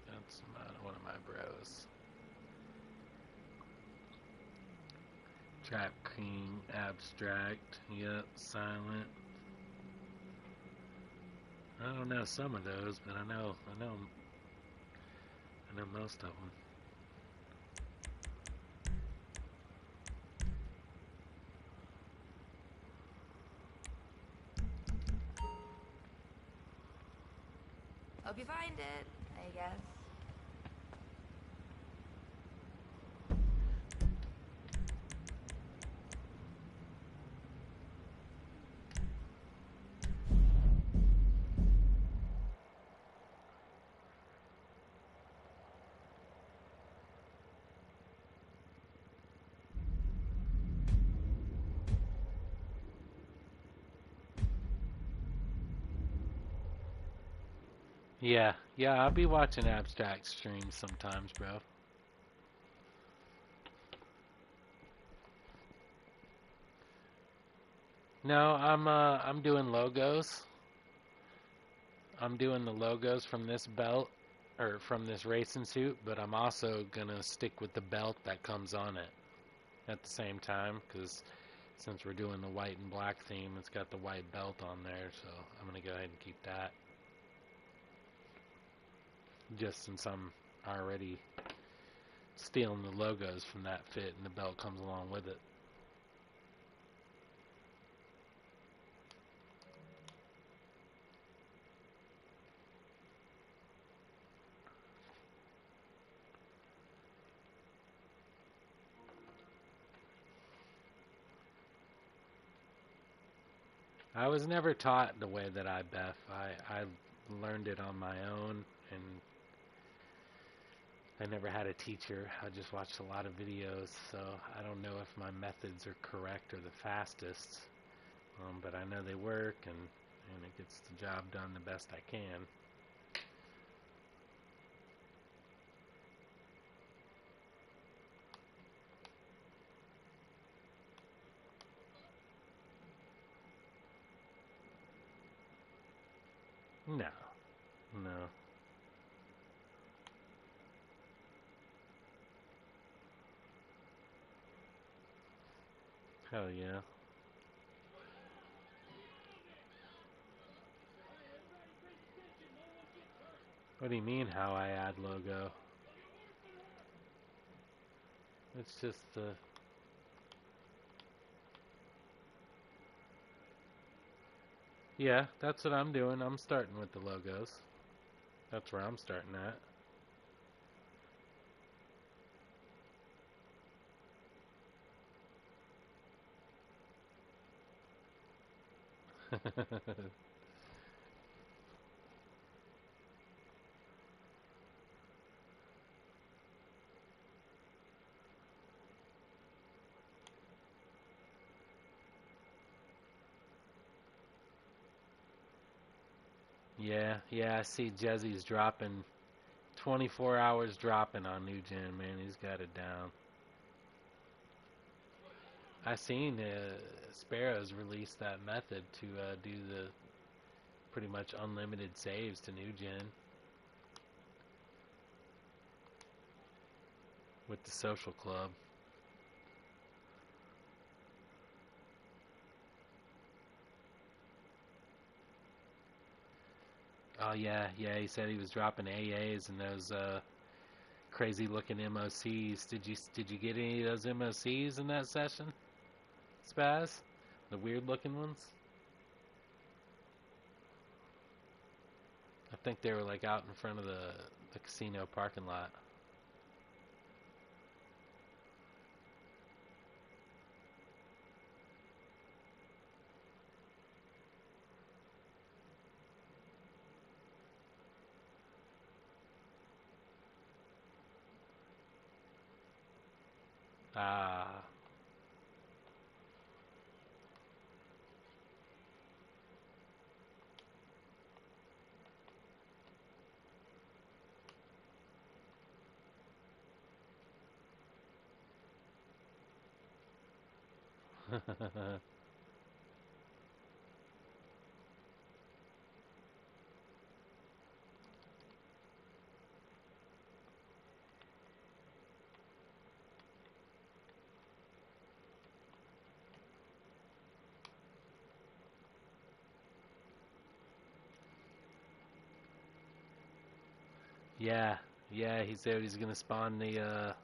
That's one of my bros. Trap King, Abstract, yep, Silent. I don't know some of those, but I know most of them. Hope you find it, I guess. Yeah, I'll be watching Abstract streams sometimes, bro. No, I'm doing logos. I'm doing the logos from this belt, or from this racing suit, but I'm also gonna stick with the belt that comes on it at the same time, because since we're doing the white and black theme, it's got the white belt on there, so I'm gonna go ahead and keep that. Just since I'm already stealing the logos from that fit and the belt comes along with it. I was never taught the way that I BEFF. I learned it on my own, and I never had a teacher. I just watched a lot of videos, so I don't know if my methods are correct or the fastest. But I know they work, and it gets the job done the best I can. No. No. Hell yeah. What do you mean how I add logo? It's just yeah, that's what I'm doing. I'm starting with the logos. That's where I'm starting at. Yeah, I see Jezzy's dropping 24 hours dropping on New Gen, man. He's got it down. I seen Sparrows release that method to do the pretty much unlimited saves to New Gen with the social club. Oh yeah, he said he was dropping AAs and those crazy looking MOCs. Did you get any of those MOCs in that session, Spaz? The weird looking ones? I think they were like out in front of the casino parking lot. Ah. Yeah, he said he's gonna spawn the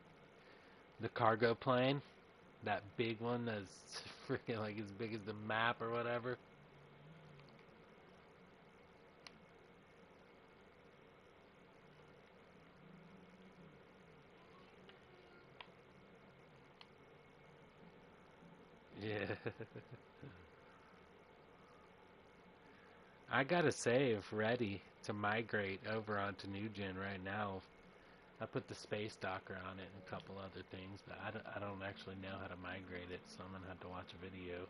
cargo plane, that big one that's freaking like as big as the map or whatever. Yeah. I got a save ready to migrate over onto New Gen right now. I put the space docker on it and a couple other things, but I don't actually know how to migrate it, so I'm gonna have to watch a video.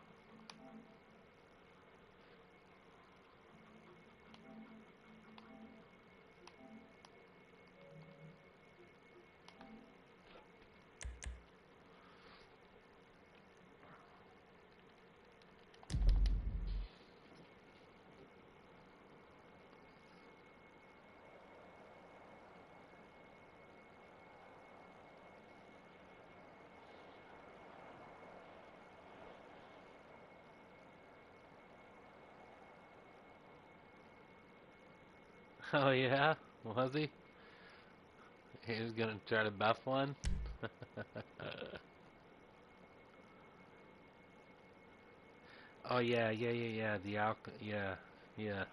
Oh yeah? Was he? He was gonna try to buff one? Oh yeah, the yeah.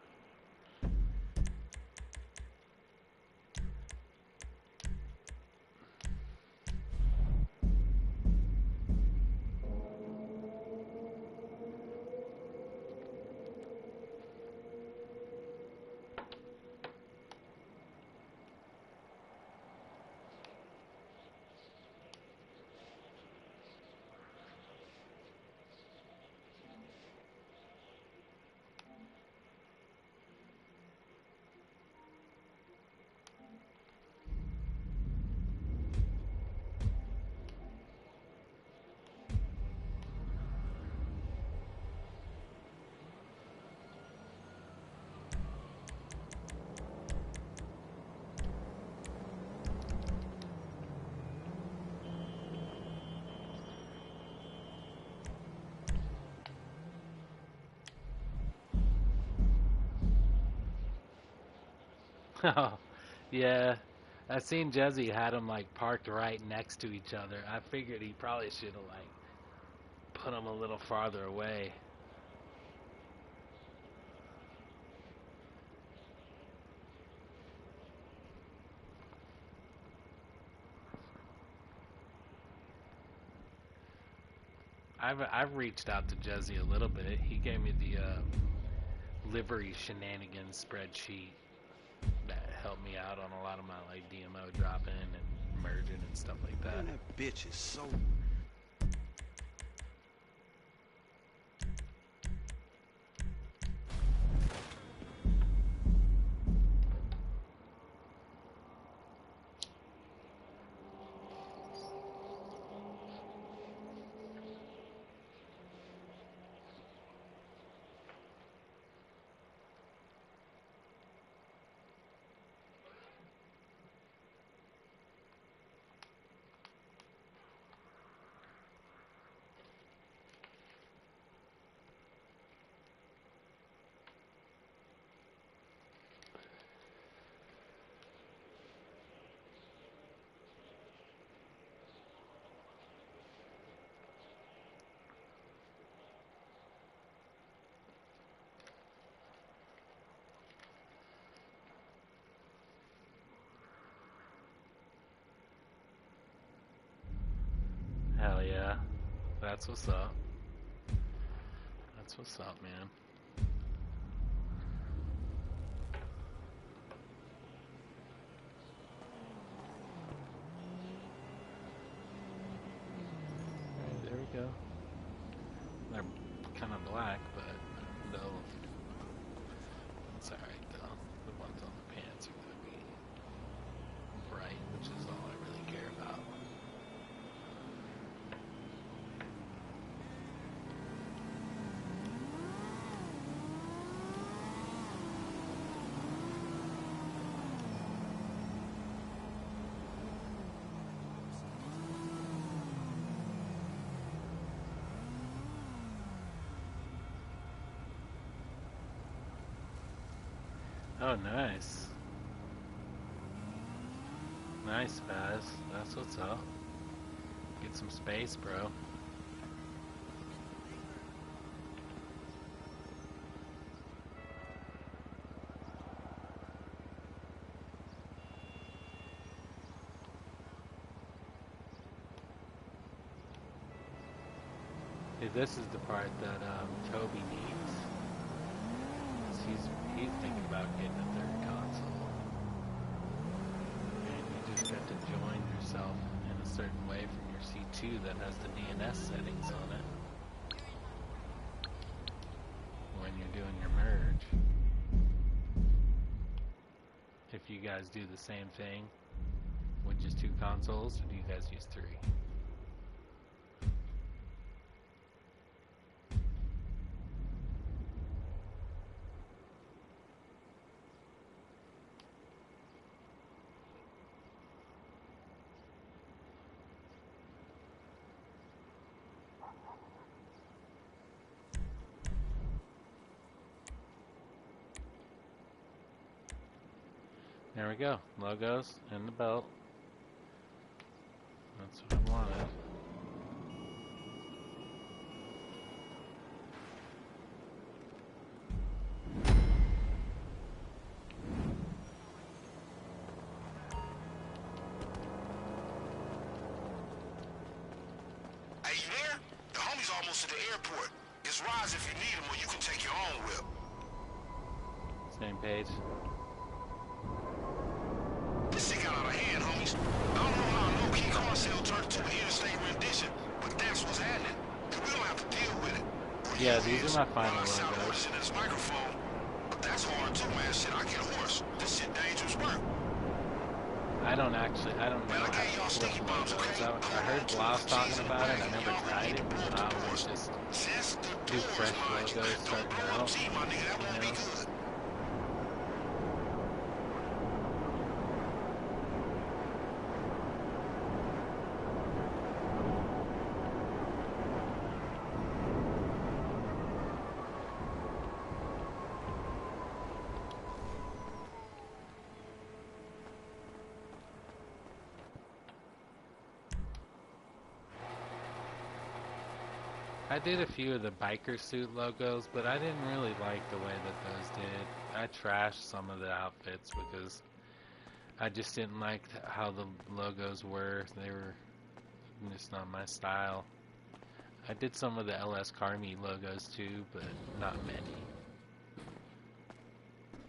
Oh, yeah. I seen Jesse had them like parked right next to each other. I figured he probably should have like put them a little farther away. I've reached out to Jesse a little bit. He gave me the livery shenanigans spreadsheet that helped me out on a lot of my like DMO dropping and merging and stuff like that. Man, that bitch is so... Hell yeah. That's what's up. That's what's up, man. Alright, there we go. They're kind of black, but they'll... It's alright though. The ones on the pants are gonna be bright, which is all I really care about. Oh, nice. Nice, Baz. That's what's up. Get some space, bro. Hey, this is the part that Toby needs. He's thinking about getting a third console. And you just got to join yourself in a certain way from your C2 that has the DNS settings on it when you're doing your merge. If you guys do the same thing with just 2 consoles, or do you guys use 3? There we go. Logos and the belt. That's what I wanted. Hey, you there? The homie's almost at the airport. It's Rise if you need him, or you can take your own whip. Same page. This shit got out of hand, homies. I don't know how a low-key car sale turned into an interstate rendition, but that's what's happening. And we don't have to deal with it. Yeah, these are my final logos. logos. In this microphone. But that's hard too, man. Shit, I get hoarse. This shit dangerous work. I don't know how to flip logos. I heard Blouse talking about it. I never tried it, but I always just do fresh logos starting out. You know? I did a few of the biker suit logos, but I didn't really like the way that those did. I trashed some of the outfits because I just didn't like how the logos were. They were just not my style. I did some of the LS Carmi logos too, but not many.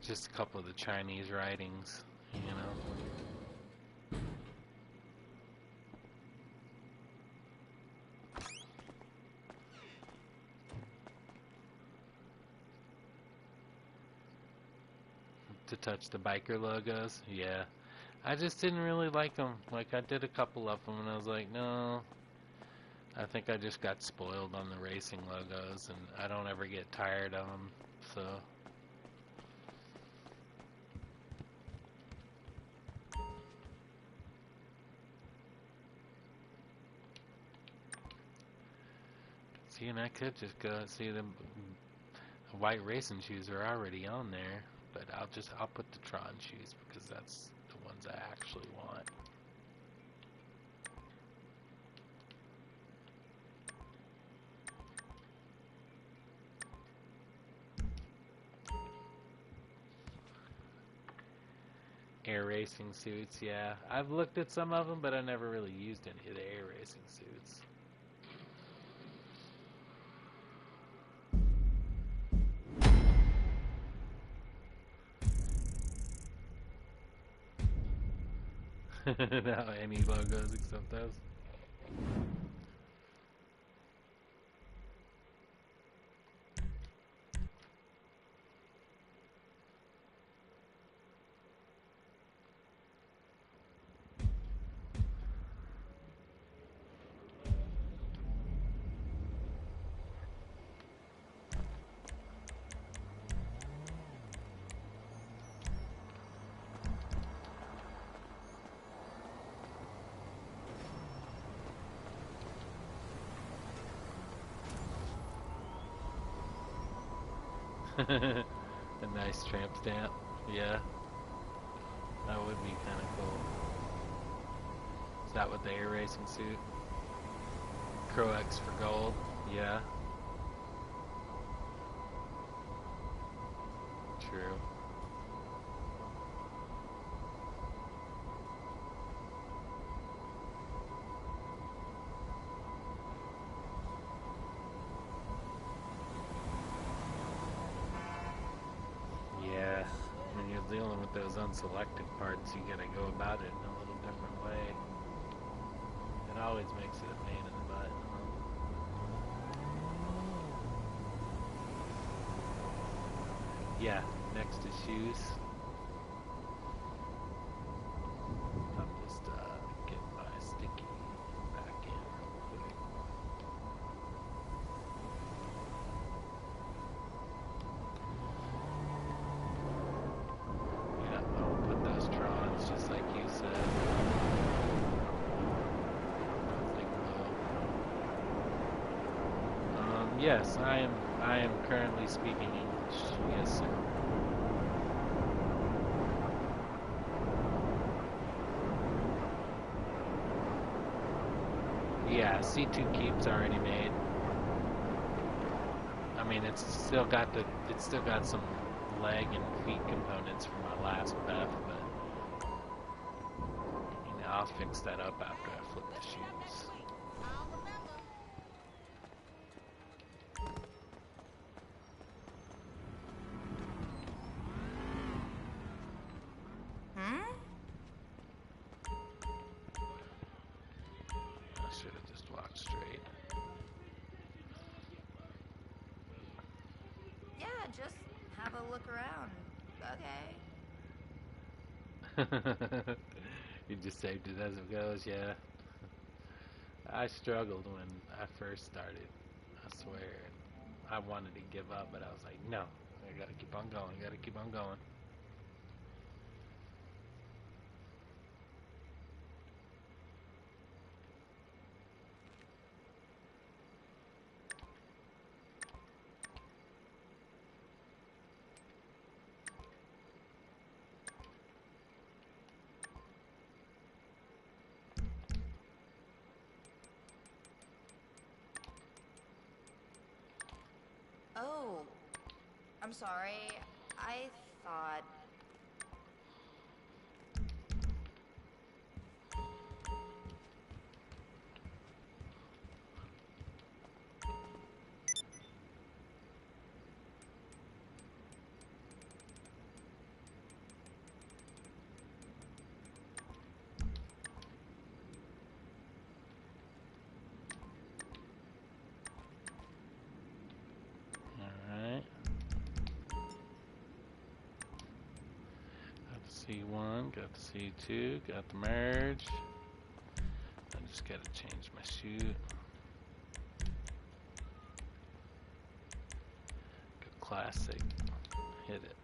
Just a couple of the Chinese writings, you know. To touch the biker logos, yeah. I just didn't really like them. Like, I did a couple of them and I was like, no. I think I just got spoiled on the racing logos and I don't ever get tired of them, so. See, and I could just go see them. The white racing shoes are already on there, but I'll put the Tron shoes because that's the ones I actually want. Air racing suits, yeah. I've looked at some of them, but I never really used any of the air racing suits. Now any logos except those. A nice tramp stamp, yeah. That would be kind of cool. Is that with the air racing suit? Crow X for gold, yeah. True. Yeah, when you're dealing with those unselected parts, you gotta go about it in a little different way. It always makes it a pain in the butt. Yeah, next to shoes. I'm just getting my sticky back in real quick. Yeah, I'll put those Trons just like you said. Yes, I am currently speaking English. Yes, sir. Yeah, C2 Keep's already made. I mean, it's still got some leg and feet components from my last BEFF, but you know, I'll fix that up after I flip the shoes. I should have just walked straight. Yeah, just have a look around. Okay. You just saved it as it goes, yeah. I struggled when I first started, I swear. I wanted to give up, but I was like, no, I gotta keep on going, gotta keep on going. Oh, I'm sorry. I thought... Alright. Got the C1, got the C2, got the merge. I just gotta change my chute. Go classic. Hit it.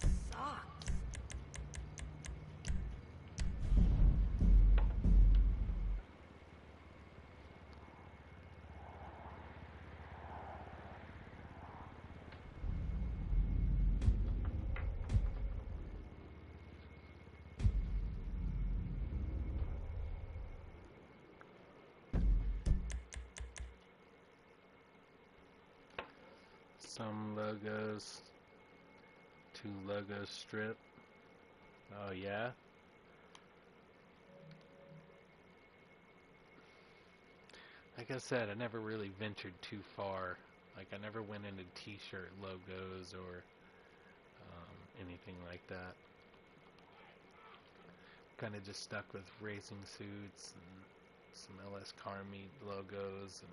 This sucks. Some logos. 2 logos strip. Oh yeah? Like I said, I never really ventured too far. Like I never went into t-shirt logos or anything like that. Kind of just stuck with racing suits and some LS car meet logos and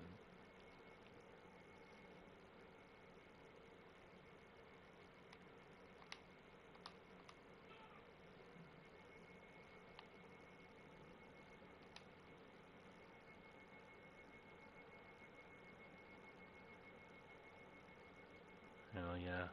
hell yeah.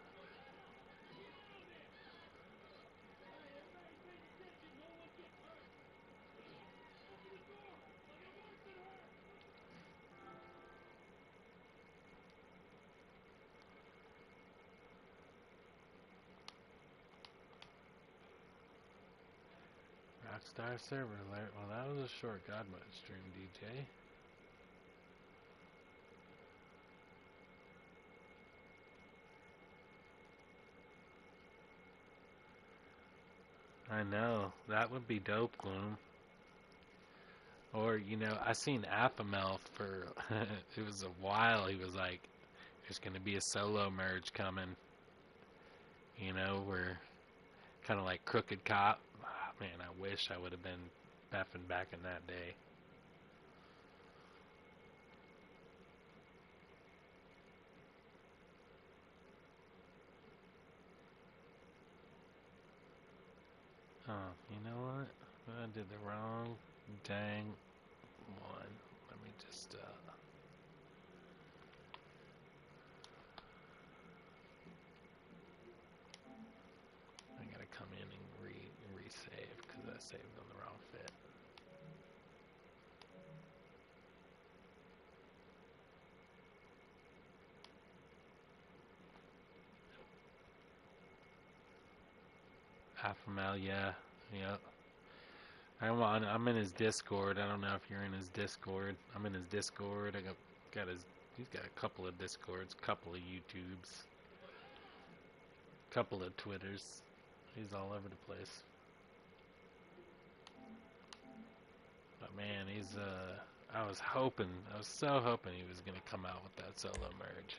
Rockstar server alert. Well, that was a short God mode stream, DJ. I know. That would be dope, Gloom. Or, you know, I seen Aphamel for, it was a while, he was like, there's going to be a solo merge coming. You know, where, kind of like Crooked Cop. Ah, man, I wish I would have been BEFFing back in that day. Oh, you know what? I did the wrong dang one. Let me just, I gotta come in and resave because I saved on the wrong fit. Aphamel, yeah. Yep. I'm in his Discord. I don't know if you're in his Discord. I'm in his Discord. He's got a couple of Discords, couple of YouTubes, couple of Twitters. He's all over the place. But man, I was so hoping he was gonna come out with that solo merge.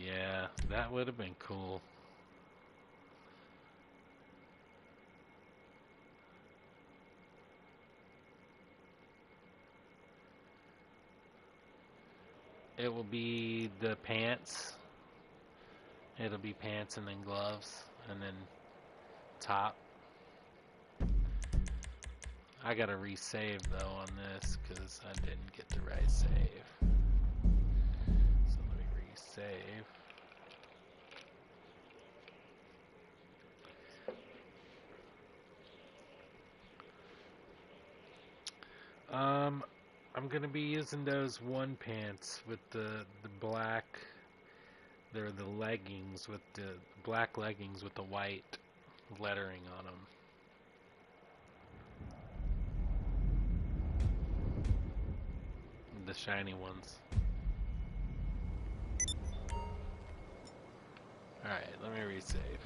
Yeah, that would have been cool. It will be the pants. It'll be pants and then gloves and then top. I gotta resave though on this because I didn't get the right save. So let me resave. I'm gonna be using those one pants with the black. They're the leggings with the black leggings with the white lettering on them. The shiny ones. Alright, let me resave.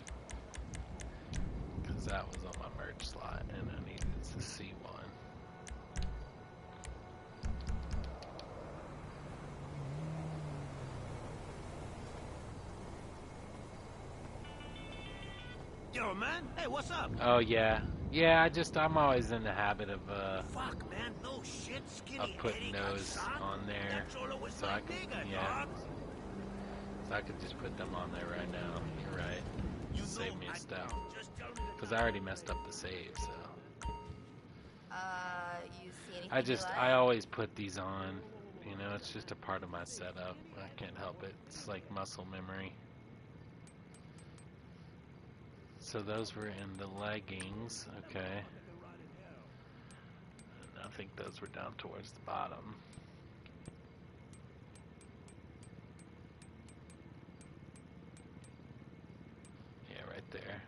Because that was on my merch slot and I needed to see one. Yo, man. Hey, what's up? Oh, yeah. Yeah, I'm always in the habit of, Fuck, man. No shit. Skinny of putting Eddie got those shot. on there. That Cholo was So my I could, nigga, yeah. dog. So I could just put them on there right now. You're right. You Save know me a I step. just tell me the Because I already messed up the save, so. You see anything you like? I always put these on. You know, it's just a part of my setup. I can't help it. It's like muscle memory. So those were in the leggings, okay. And I think those were down towards the bottom. Yeah, right there.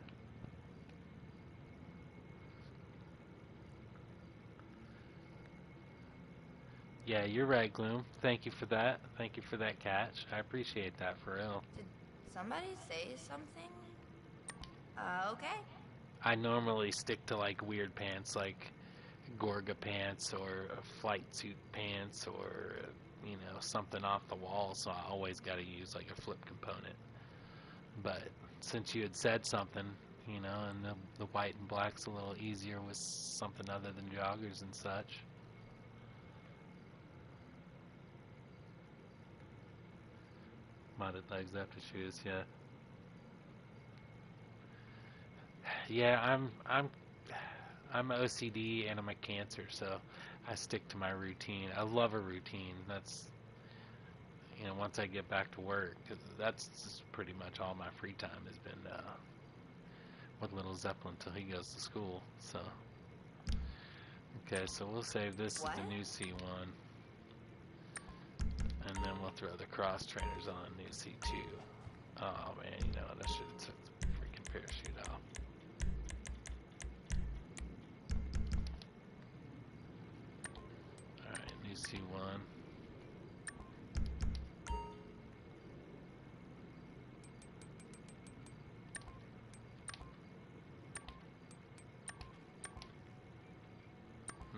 Yeah, you're right, Gloom. Thank you for that. Thank you for that catch. I appreciate that for real. Did somebody say something? Okay. I normally stick to like weird pants like Gorga pants or flight suit pants or, you know, something off the wall, so I always got to use like a flip component. But since you had said something, you know, and the white and black's a little easier with something other than joggers and such. Modded legs after shoes, yeah. Yeah, I'm OCD and I'm a Cancer, so I stick to my routine. I love a routine. That's, you know, once I get back to work, 'cause that's just pretty much all my free time has been with Little Zeppelin until he goes to school. So, okay, so we'll save this as the new C1, and then we'll throw the cross trainers on new C2. Oh man, you know what? I should have took the freaking parachute off. Alright, new C1.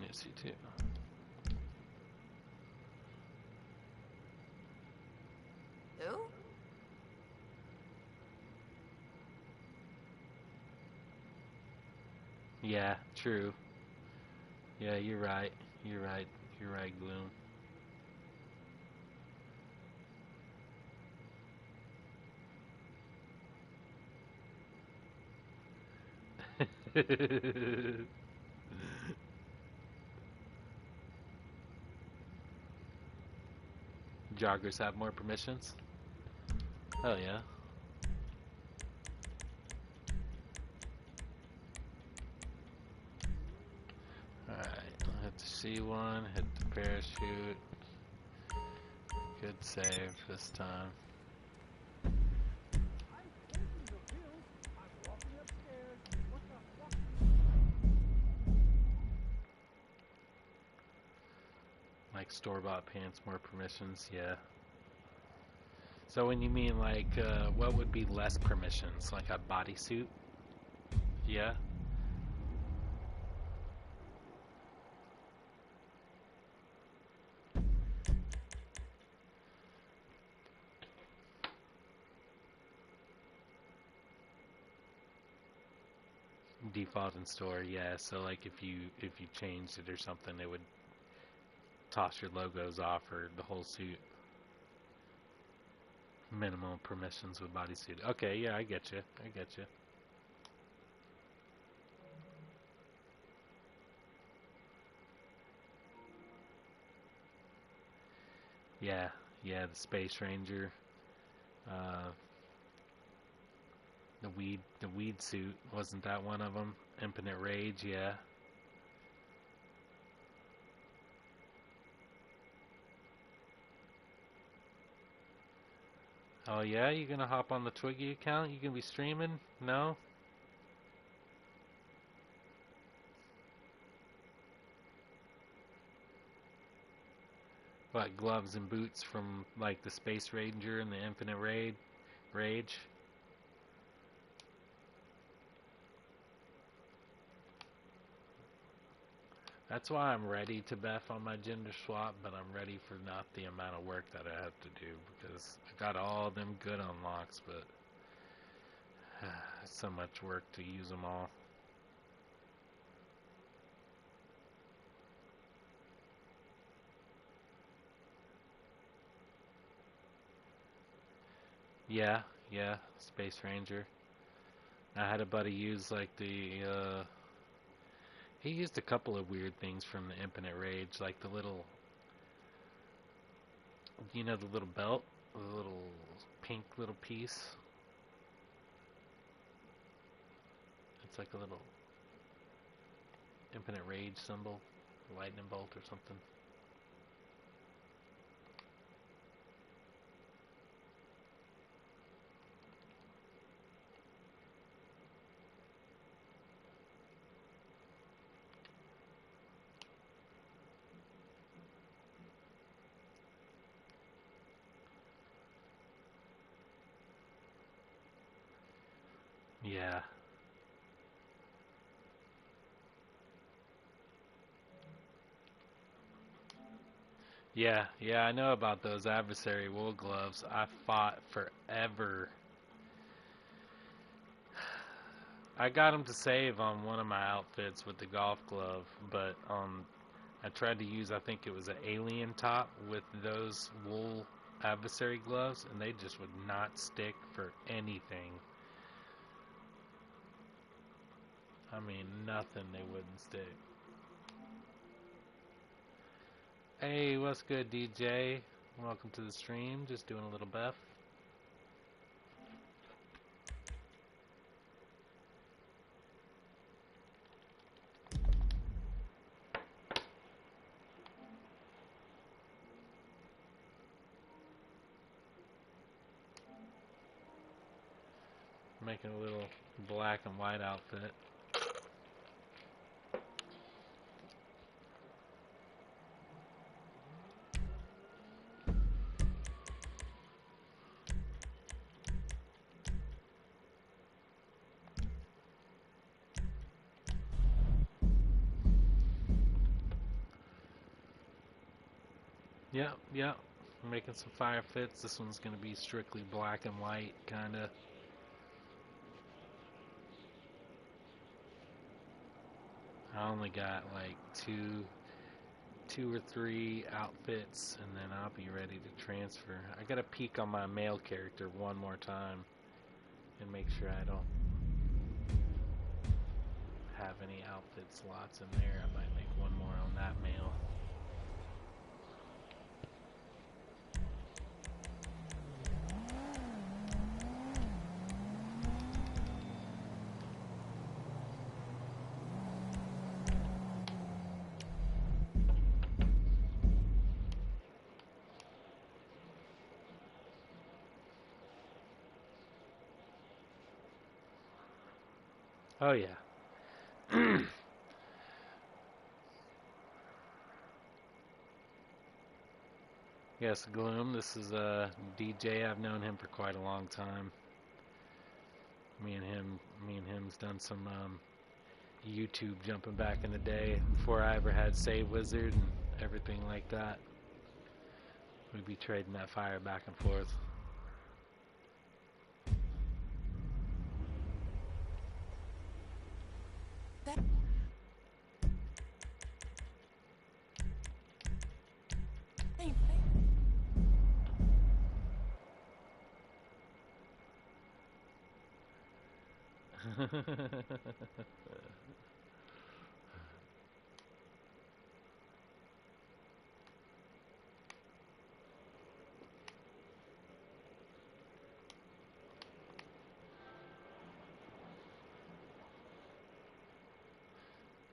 New C2. Who? Yeah, true. Yeah, you're right. You're right. You're right, Gloom. Joggers have more permissions? Hell yeah. Alright, I'll hit the C1, hit the parachute. Good save this time. Like store-bought pants, more permissions, yeah. So when you mean like, what would be less permissions? Like a bodysuit? Yeah? Default in store, yeah. So like if you changed it or something, it would toss your logos off or the whole suit. Minimal permissions with bodysuit. Okay, yeah, I get you. I get you. Yeah, yeah, the Space Ranger, uh, the weed suit, wasn't that one of them? Infinite Rage, yeah. Oh yeah, you gonna hop on the Twiggy account? You gonna be streaming? No? What, gloves and boots from like the Space Ranger and the Infinite Rage? That's why I'm ready to BEFF on my gender swap, but I'm ready for not the amount of work that I have to do, because I got all them good unlocks, but it's so much work to use them all. Yeah, Space Ranger. I had a buddy use like he used a couple of weird things from the Infinite Rage, like the little, the little belt, the little pink little piece. It's like a little Infinite Rage symbol, lightning bolt or something. Yeah. Yeah, I know about those adversary wool gloves. I fought forever. I got them to save on one of my outfits with the golf glove, but I tried to use, I think it was an alien top with those wool adversary gloves, and they just would not stick for anything. I mean, nothing, they wouldn't stick. Hey, what's good, DJ? Welcome to the stream. Just doing a little BEFF. Making a little black and white outfit. Yep. I'm making some fire fits. This one's gonna be strictly black and white, kinda. I only got like two or three outfits, and then I'll be ready to transfer. I gotta peek on my male character one more time and make sure I don't have any outfit slots in there. I might make one more on that male. Oh yeah. Yes, Gloom. This is DJ. I've known him for quite a long time. Me and him's done some YouTube jumping back in the day before I ever had Save Wizard and everything like that. We'd be trading that fire back and forth.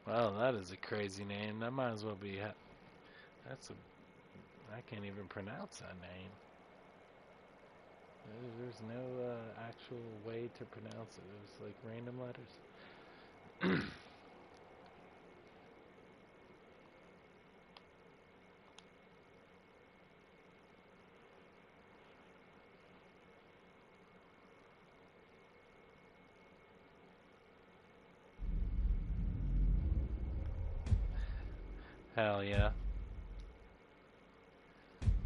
Well, that is a crazy name. That might as well be. I can't even pronounce that name. There's no actual way to pronounce it. It was like random letters. Hell yeah.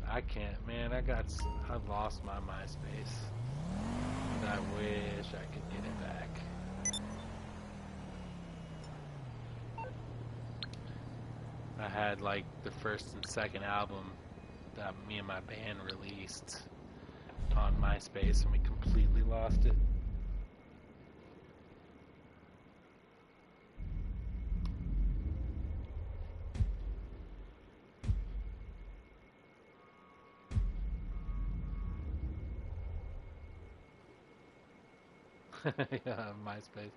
I can't, man. I lost my MySpace. And I wish I could get it back. I had like the first and second album that me and my band released on MySpace, and we completely lost it. Yeah, MySpace.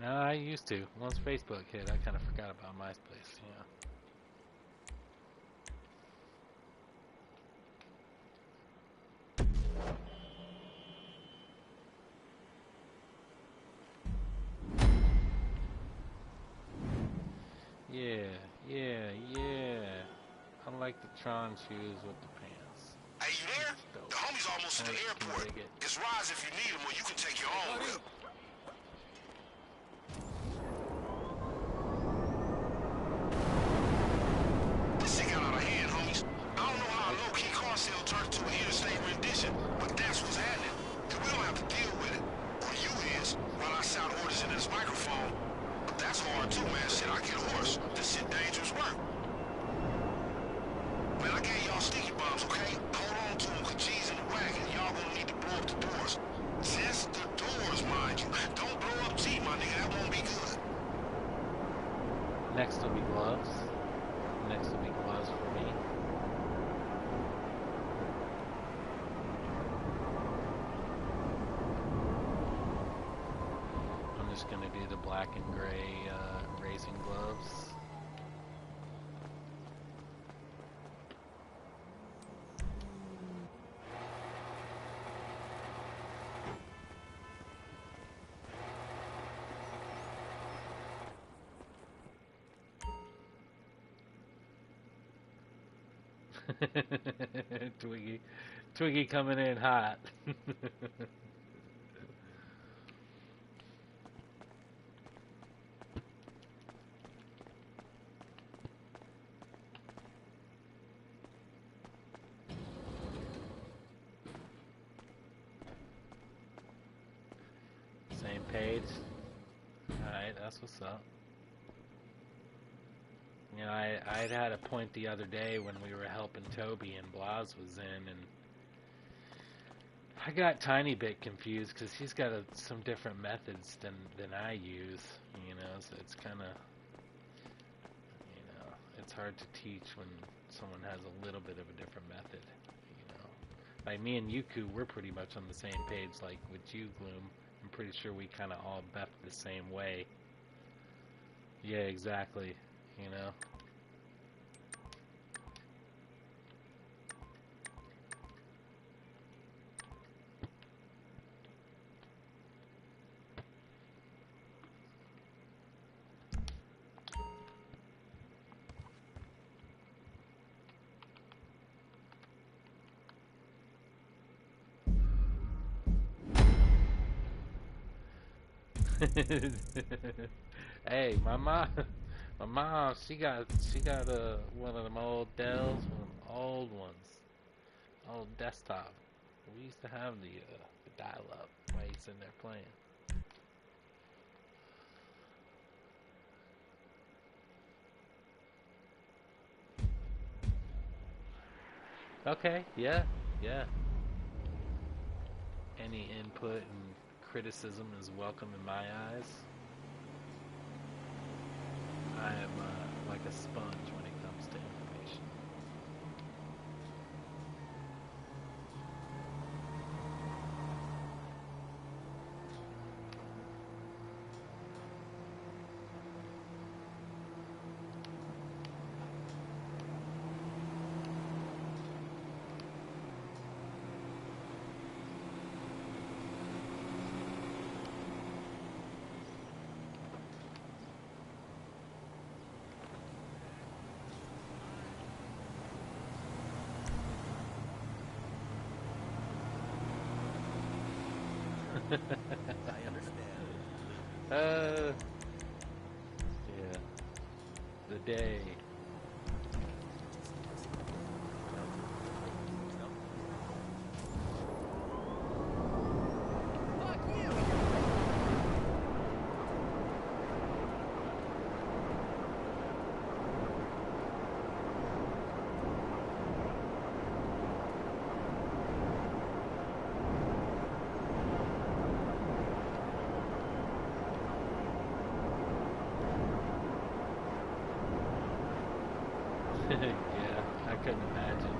No, I used to. Once Facebook hit, I kind of forgot about MySpace, Yeah, yeah. I like the Tron shoes with the pants. Hey, you there? The homie's almost to the airport. It's rides if you need them, or you can take your own whip. This shit got out of hand, homies. I don't know how a low-key car sale turned into an interstate rendition, but that's what's happening. And we don't have to deal with it. Or you is, while I shout orders into this microphone. But that's hard too, man. Shit, I get hoarse. This shit dangerous work. Man, I gave y'all sticky bombs, okay? Hold on to them, cause G's in the wagon. Y'all gonna need to blow up the doors. Just the doors, mind you. Don't blow up G, my nigga. That won't be good. Next will be gloves. Next will be gloves for me. I'm just gonna do the black and gray racing gloves. Twiggy coming in hot. Same page. Alright, that's what's up. You know, I'd had a point the other day when we were helping Toby and Blas was in, and I got a tiny bit confused because he's got some different methods than I use, you know, so it's kind of, you know, it's hard to teach when someone has a little bit of a different method, you know. Like me and Yuku, we're pretty much on the same page, like with you, Gloom. I'm pretty sure we kind of all BEFF the same way. Yeah, exactly, you know. Hey, my mom, she got one of them old Dells, one of them old ones, old desktop. We used to have the dial-up while he's in there playing. Okay, yeah. Any input and criticism is welcome in my eyes. I am like a sponge when it comes to information. I understand. Yeah. The day. Fuck you! Yeah, I couldn't imagine.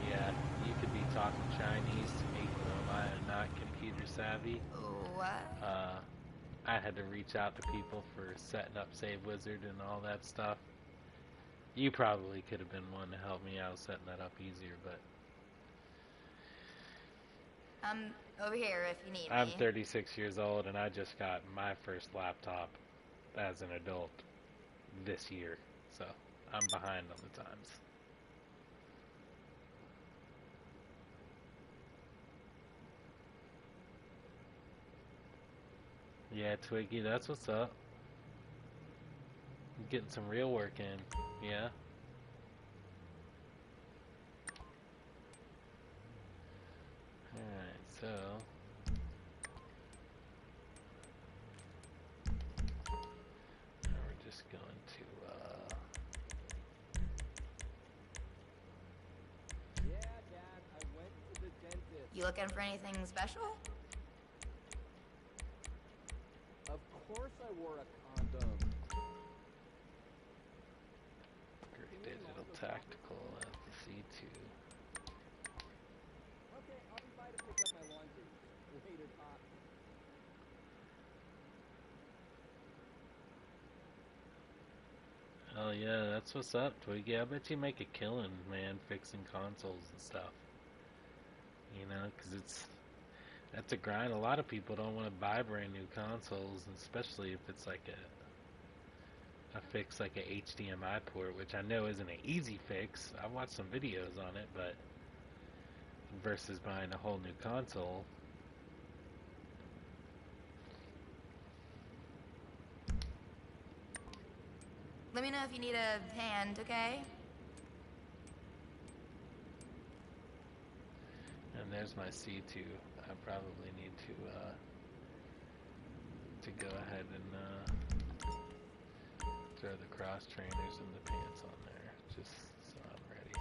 Yeah, you could be talking Chinese to me, but I am not computer savvy. What? I had to reach out to people for setting up Save Wizard and all that stuff. You probably could have been one to help me out setting that up easier, but I'm over here if you need I'm me. 36 years old and I just got my first laptop as an adult this year, so I'm behind on the times. Yeah, Twiggy, that's what's up. I'm getting some real work in, yeah. Alright, so now we're just going to Yeah, Dad, I went to the dentist. You looking for anything special? Of course I wore a condom. Great Digital Tactical as the C2. Okay, I'll be by to pick up my laundry. Later, Pop. Oh yeah, that's what's up, Twiggy. I bet you make a killing, man, fixing consoles and stuff. You know, because that's a grind. A lot of people don't want to buy brand new consoles, especially if it's like a fix like a HDMI port, which I know isn't an easy fix. I watched some videos on it, but versus buying a whole new console. Let me know if you need a hand, okay? And there's my C2. I probably need to go ahead and throw the cross trainers and the pants on there, just so I'm ready.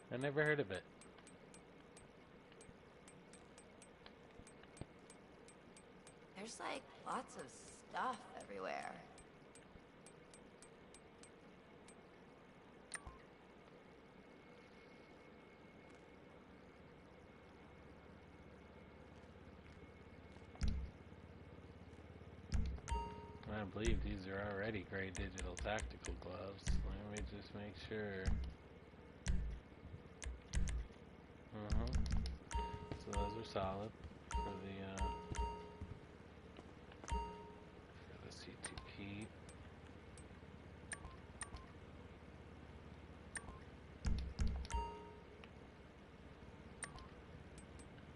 I never heard of it. There's like lots of stuff everywhere. I believe these are already great digital tactical gloves. Let me just make sure. So those are solid for the C2 key.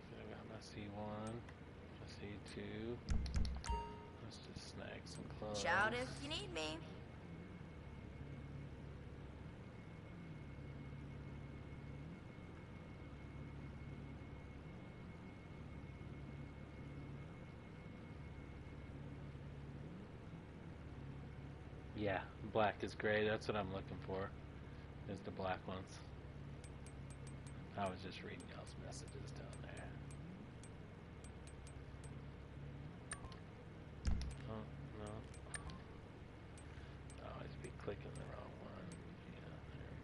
So I got my C1, my C2. Let's just snag some clothes. Shout if you need me. Yeah, black is great. That's what I'm looking for, is the black ones. I was just reading y'all's messages down there. Oh, no. I always be clicking the wrong one. Yeah, there we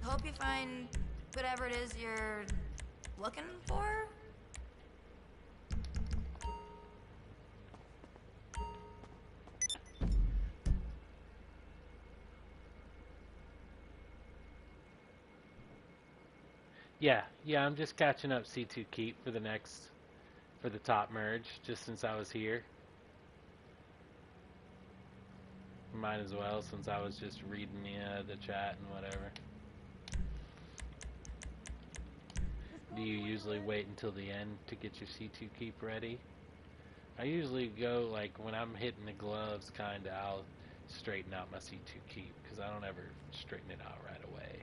go. Hope you find whatever it is you're looking for. Yeah, I'm just catching up C2 Keep for the top merge, just since I was here. Might as well, since I was just reading the chat and whatever. Do you usually wait until the end to get your C2 Keep ready? I usually go, like, when I'm hitting the gloves, kinda, I'll straighten out my C2 Keep, because I don't ever straighten it out right away.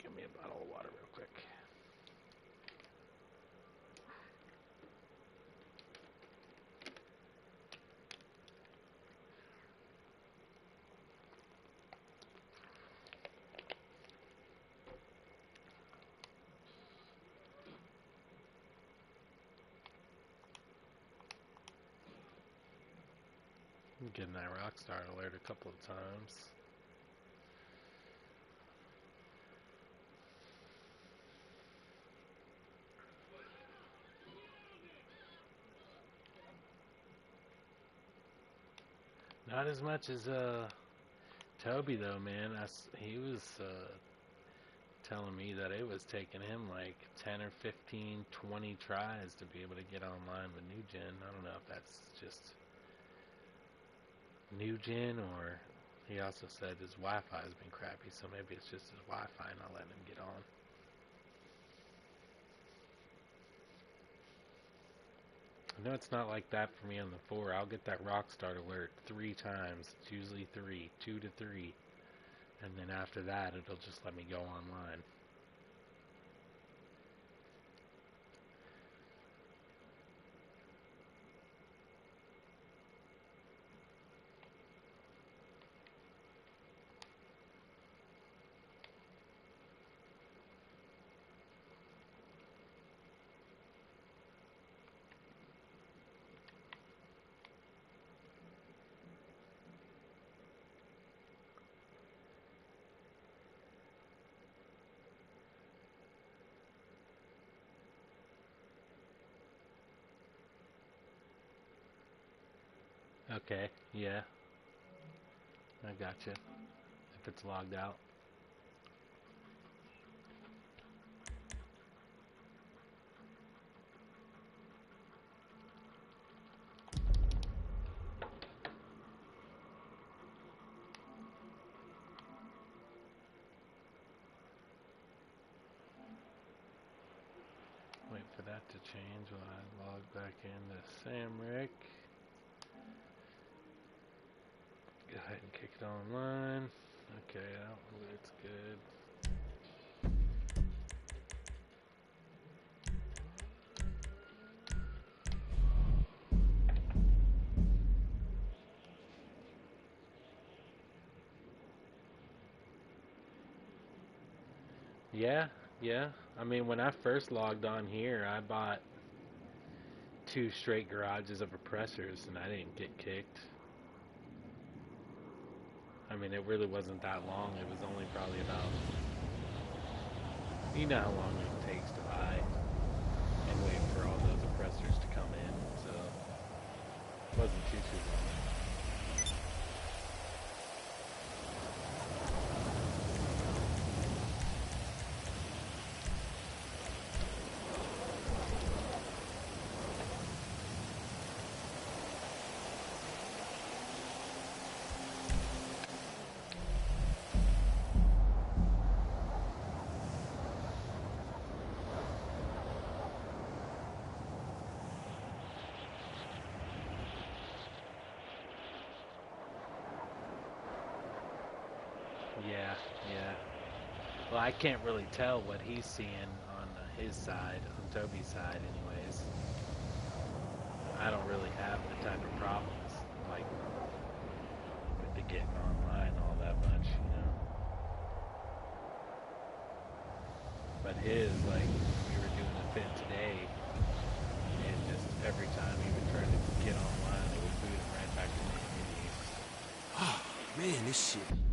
Give me a bottle of water real quick. I'm getting that Rockstar alert a couple of times. Not as much as Toby though, man. He was telling me that it was taking him like 10 or 15, 20 tries to be able to get online with New Gen. I don't know if that's just New Gen, or he also said his Wi-Fi has been crappy, so maybe it's just his Wi-Fi not letting him get on. I know it's not like that for me on the 4. I'll get that Rockstar alert 3 times. It's usually 3, 2 to 3. And then after that, it'll just let me go online. Okay, yeah. I gotcha. If it's logged out. Wait for that to change while I log back into Samrick. Go ahead and kick it online. Okay, that one looks good. Yeah. I mean, when I first logged on here, I bought 2 straight garages of oppressors, and I didn't get kicked. I mean, it really wasn't that long. It was only probably about... You know how long it takes to buy and wait for all those oppressors to come in, so it wasn't too long. Well, I can't really tell what he's seeing on his side, on Toby's side, anyways. I don't really have the type of problems like with the getting online all that much, you know. But his, like, we were doing a fit today, and just every time he would try to get online, it would boot him right back to the community. Oh man, this shit.